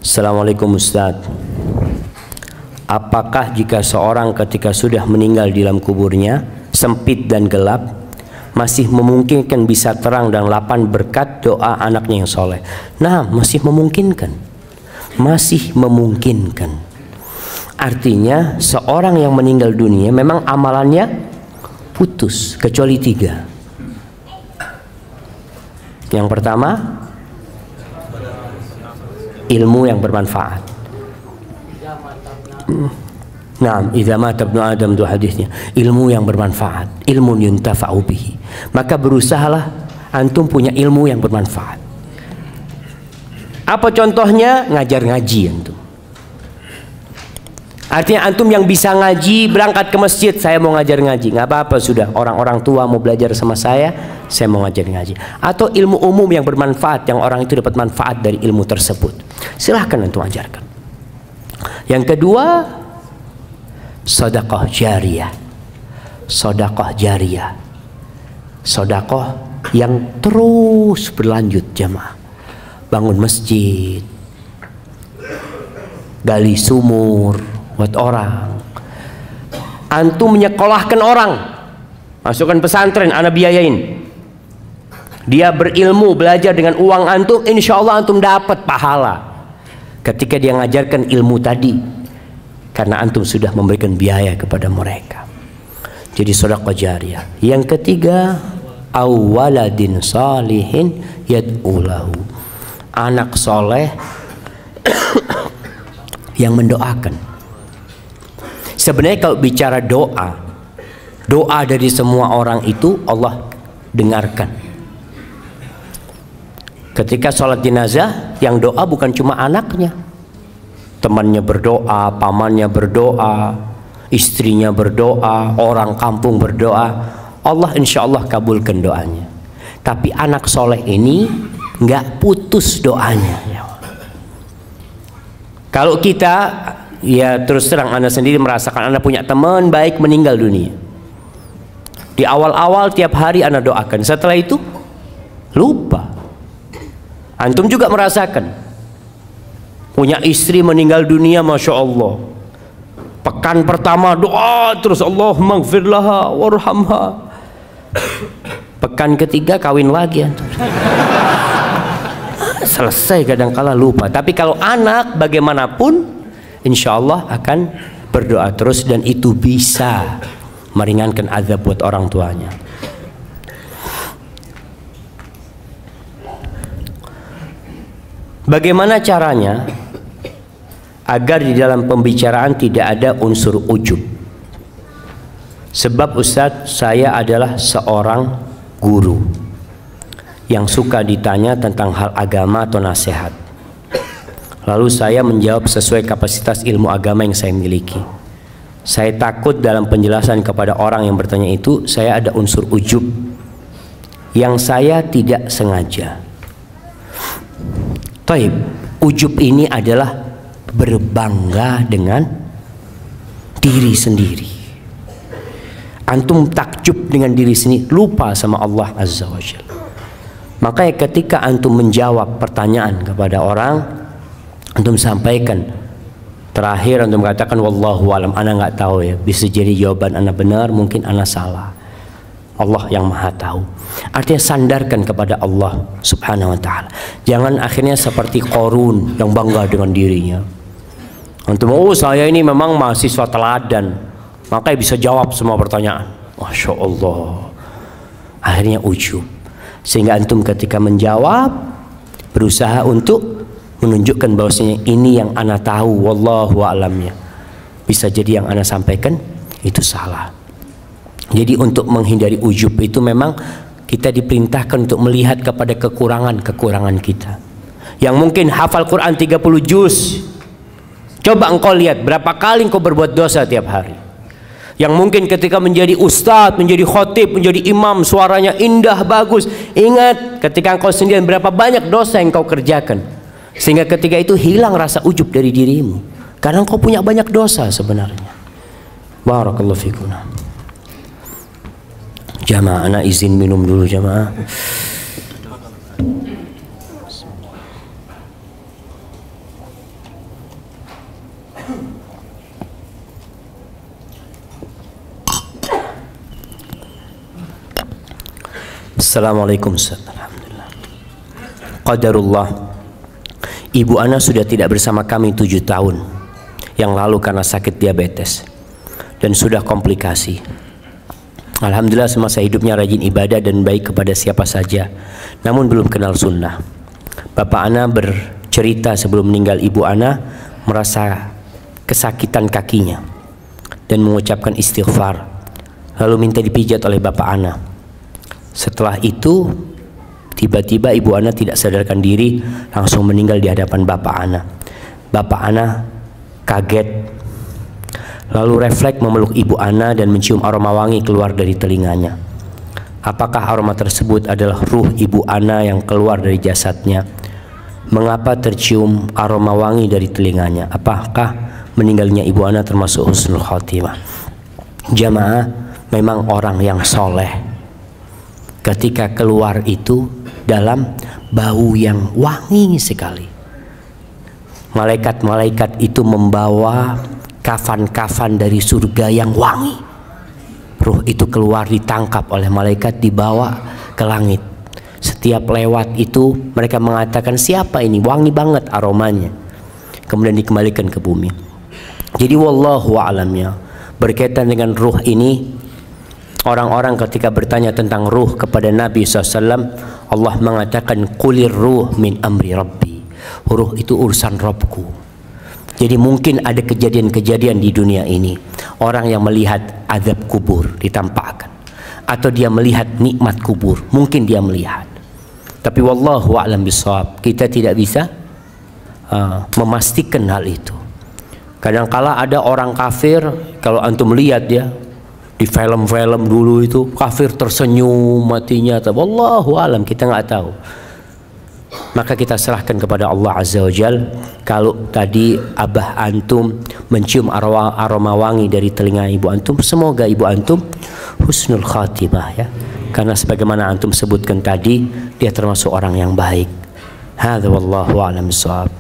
Assalamualaikum Ustaz. Apakah jika seorang ketika sudah meninggal di dalam kuburnya sempit dan gelap, masih memungkinkan bisa terang dan lapang berkat doa anaknya yang soleh? Nah, masih memungkinkan. Masih memungkinkan. Artinya seorang yang meninggal dunia memang amalannya putus kecuali 3. Yang pertama, ilmu yang bermanfaat. Nah, idza mata ibnu Adam, itu hadisnya. Ilmu yang bermanfaat, ilmu yuntafa'u bihi. Maka berusahalah antum punya ilmu yang bermanfaat. Apa contohnya? Ngajar ngaji antum. Artinya antum yang bisa ngaji, berangkat ke masjid, saya mau ngajar ngaji, nggak apa-apa, sudah orang-orang tua mau belajar sama saya mau ngajar ngaji. Atau ilmu umum yang bermanfaat, yang orang itu dapat manfaat dari ilmu tersebut, silahkan antum ajarkan. Yang kedua, sedekah jariyah. Sedekah jariyah, sedekah yang terus berlanjut jamaah. Bangun masjid, gali sumur buat orang, antum menyekolahkan orang, masukkan pesantren, anak biayain, dia berilmu, belajar dengan uang antum, insya Allah antum dapat pahala ketika dia ngajarkan ilmu tadi, karena antum sudah memberikan biaya kepada mereka. Jadi sedekah jariyah. Yang ketiga, awaladin salihin yad'ulahu, anak soleh yang mendoakan. Sebenarnya kalau bicara doa, doa dari semua orang itu Allah dengarkan. Ketika sholat jenazah, yang doa bukan cuma anaknya, temannya berdoa, pamannya berdoa, istrinya berdoa, orang kampung berdoa. Allah insya Allah kabulkan doanya. Tapi anak soleh ini nggak putus doanya. Kalau kita, ya terus terang Anda sendiri merasakan Anda punya teman baik meninggal dunia. Di awal-awal tiap hari Anda doakan, setelah itu lupa. Antum juga merasakan punya istri meninggal dunia, Masya Allah, pekan pertama doa terus, Allahumma gfir laha warhamha. Pekan ketiga kawin lagi antum. Selesai, kadang-kala lupa. Tapi kalau anak bagaimanapun insya Allah akan berdoa terus, dan itu bisa meringankan azab buat orang tuanya. Bagaimana caranya agar di dalam pembicaraan tidak ada unsur ujub? Sebab Ustadz, saya adalah seorang guru yang suka ditanya tentang hal agama atau nasihat. Lalu saya menjawab sesuai kapasitas ilmu agama yang saya miliki. Saya takut dalam penjelasan kepada orang yang bertanya itu saya ada unsur ujub yang saya tidak sengaja. Taib, ujub ini adalah berbangga dengan diri sendiri. Antum takjub dengan diri sendiri, lupa sama Allah Azza wa Jalla. Makanya ketika antum menjawab pertanyaan kepada orang, antum sampaikan, terakhir antum katakan wallahu alam, ana nggak tahu ya, bisa jadi jawaban ana benar, mungkin ana salah. Allah yang maha tahu. Artinya sandarkan kepada Allah subhanahu wa ta'ala. Jangan akhirnya seperti Qarun yang bangga dengan dirinya. Antum, oh saya ini memang mahasiswa teladan, makanya bisa jawab semua pertanyaan. Masya Allah. Akhirnya ujub. Sehingga antum ketika menjawab berusaha untuk menunjukkan bahwasanya ini yang ana tahu, wallahu a'lamnya. Bisa jadi yang ana sampaikan itu salah. Jadi untuk menghindari ujub itu memang kita diperintahkan untuk melihat kepada kekurangan-kekurangan kita. Yang mungkin hafal Quran 30 juz, coba engkau lihat berapa kali engkau berbuat dosa tiap hari. Yang mungkin ketika menjadi ustadz, menjadi khotib, menjadi imam, suaranya indah, bagus. Ingat ketika engkau sendirian berapa banyak dosa yang engkau kerjakan. Sehingga ketika itu hilang rasa ujub dari dirimu. Karena engkau punya banyak dosa sebenarnya. Barakallahu fikum. Jamaah, anak izin minum dulu jamaah. Assalamualaikum. Alhamdulillah. Qadarullah, ibu ana sudah tidak bersama kami 7 tahun yang lalu karena sakit diabetes dan sudah komplikasi. Alhamdulillah semasa hidupnya rajin ibadah dan baik kepada siapa saja, namun belum kenal sunnah. Bapak ana bercerita sebelum meninggal ibu ana merasa kesakitan kakinya dan mengucapkan istighfar, lalu minta dipijat oleh bapak ana. Setelah itu tiba-tiba ibu ana tidak sadarkan diri, langsung meninggal di hadapan bapak ana. Bapak ana kaget, lalu refleks memeluk ibu ana dan mencium aroma wangi keluar dari telinganya. Apakah aroma tersebut adalah ruh ibu ana yang keluar dari jasadnya? Mengapa tercium aroma wangi dari telinganya? Apakah meninggalnya ibu ana termasuk husnul khotimah? Jamaah, memang orang yang soleh ketika keluar itu dalam bau yang wangi sekali. Malaikat-malaikat itu membawa kafan-kafan dari surga yang wangi. Ruh itu keluar, ditangkap oleh malaikat, dibawa ke langit. Setiap lewat itu mereka mengatakan, siapa ini, wangi banget aromanya. Kemudian dikembalikan ke bumi. Jadi wallahu a'lamnya, berkaitan dengan ruh ini, orang-orang ketika bertanya tentang ruh kepada Nabi SAW, Allah mengatakan, qulir ruh min amri rabbi. Ruh itu urusan Rabbku. Jadi mungkin ada kejadian-kejadian di dunia ini, orang yang melihat azab kubur ditampakkan, atau dia melihat nikmat kubur, mungkin dia melihat. Tapi wallahu a'lam bishawab, kita tidak bisa memastikan hal itu. Kadangkala ada orang kafir, kalau antum lihat ya di film-film dulu itu, kafir tersenyum matinya, tapi wallahu a'lam, kita nggak tahu. Maka kita serahkan kepada Allah Azza wa Jal. Kalau tadi abah antum mencium aroma wangi dari telinga ibu antum, semoga ibu antum husnul khatimah ya. Karena sebagaimana antum sebutkan tadi, dia termasuk orang yang baik. Hadza wallahu a'lam bishawab.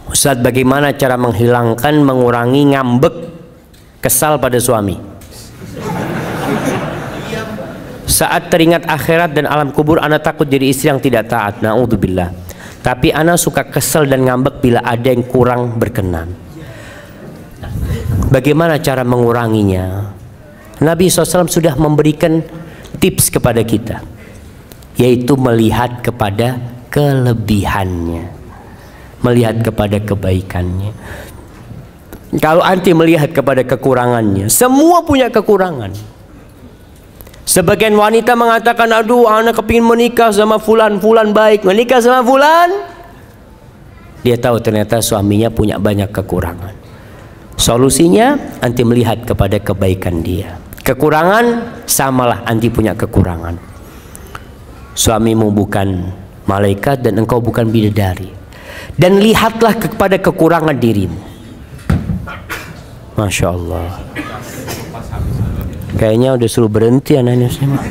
Ustaz, bagaimana cara menghilangkan, mengurangi ngambek, kesal pada suami? Saat teringat akhirat dan alam kubur, ana takut jadi istri yang tidak taat. Na'udzubillah. Tapi ana suka kesel dan ngambek bila ada yang kurang berkenan. Bagaimana cara menguranginya? Nabi SAW sudah memberikan tips kepada kita, yaitu melihat kepada kelebihannya, melihat kepada kebaikannya. Kalau anti melihat kepada kekurangannya, semua punya kekurangan. Sebagian wanita mengatakan, aduh anak kepingin menikah sama fulan, fulan baik, menikah sama fulan. Dia tahu ternyata suaminya punya banyak kekurangan. Solusinya anti melihat kepada kebaikan dia. Kekurangan samalah anti punya kekurangan. Suamimu bukan malaikat dan engkau bukan bidadari. Dan lihatlah kepada kekurangan dirimu. Masya Allah. Kayaknya udah suruh berhenti anaknya semua.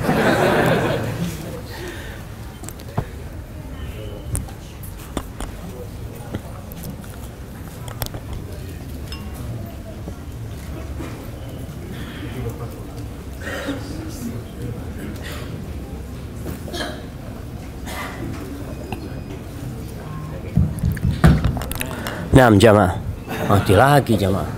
Nah, jamaah. Mati lagi jamaah.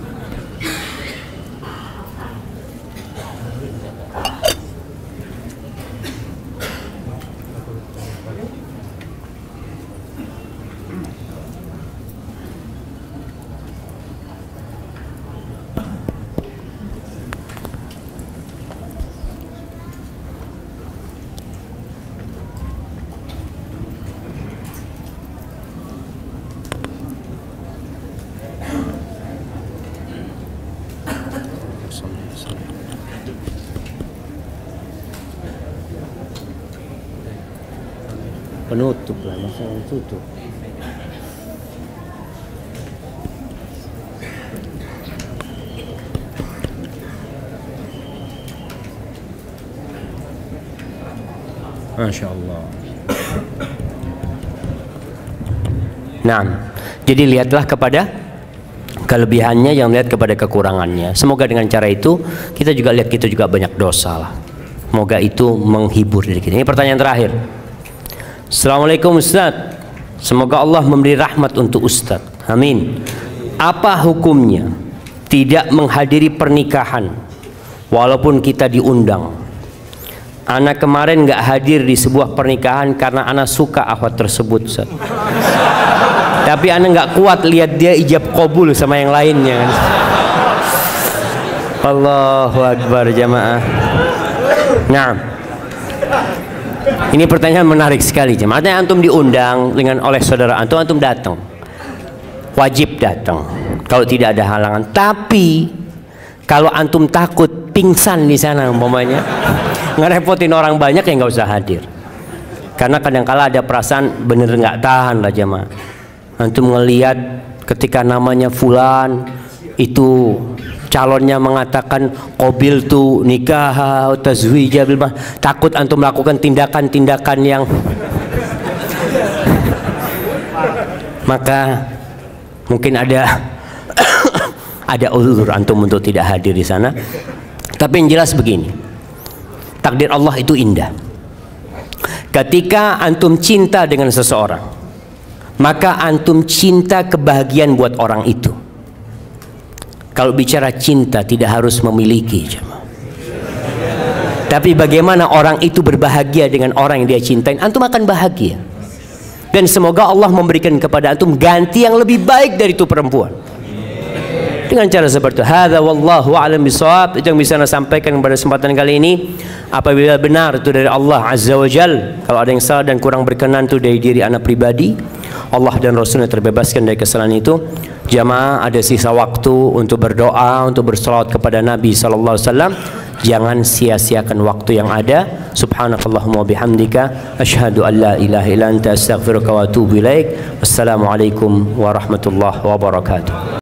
Penutup lah, masalah tutup. Masya Allah. Nah, jadi lihatlah kepada kelebihannya, yang lihat kepada kekurangannya. Semoga dengan cara itu kita juga lihat kita juga banyak dosa lah. Semoga itu menghibur diri kita. Ini pertanyaan terakhir. Assalamualaikum Ustaz, semoga Allah memberi rahmat untuk Ustaz, amin. Apa hukumnya tidak menghadiri pernikahan walaupun kita diundang? Anak kemarin nggak hadir di sebuah pernikahan karena anak suka akhwat tersebut, Ustaz. Tapi anak nggak kuat lihat dia ijab qabul sama yang lainnya. Allahu Akbar jamaah. Nah, ini pertanyaan menarik sekali jemaah. Artinya antum diundang dengan oleh saudara antum, antum datang, wajib datang kalau tidak ada halangan. Tapi kalau antum takut pingsan di sana umpamanya, ngerepotin orang banyak, ya nggak usah hadir. Karena kadang-kala ada perasaan bener nggak tahan lah jemaah. Antum ngelihat ketika namanya fulan itu calonnya mengatakan qabil tu nikah tazwija bil, takut antum melakukan tindakan-tindakan yang maka mungkin ada uzur antum untuk tidak hadir di sana. Tapi yang jelas begini, takdir Allah itu indah. Ketika antum cinta dengan seseorang, maka antum cinta kebahagiaan buat orang itu. Kalau bicara cinta tidak harus memiliki, tapi bagaimana orang itu berbahagia dengan orang yang dia cintain, antum akan bahagia. dan semoga Allah memberikan kepada antum ganti yang lebih baik dari itu perempuan. Dengan cara seperti itu. Hadza wallahu a'lam bishawab. Itu yang bisa saya sampaikan pada kesempatan kali ini. Apabila benar itu dari Allah Azza wa Jal, kalau ada yang salah dan kurang berkenan itu dari diri anak pribadi, Allah dan Rasulnya terbebaskan dari kesalahan itu. Jamaah ada sisa waktu untuk berdoa, untuk bersalawat kepada Nabi sallallahu alaihi wasallam. Jangan sia-siakan waktu yang ada. Subhanakallahumma bihamdika asyhadu an la ilaha illa anta astaghfiruka wa atubu ilaik. Wassalamualaikum warahmatullahi wabarakatuh.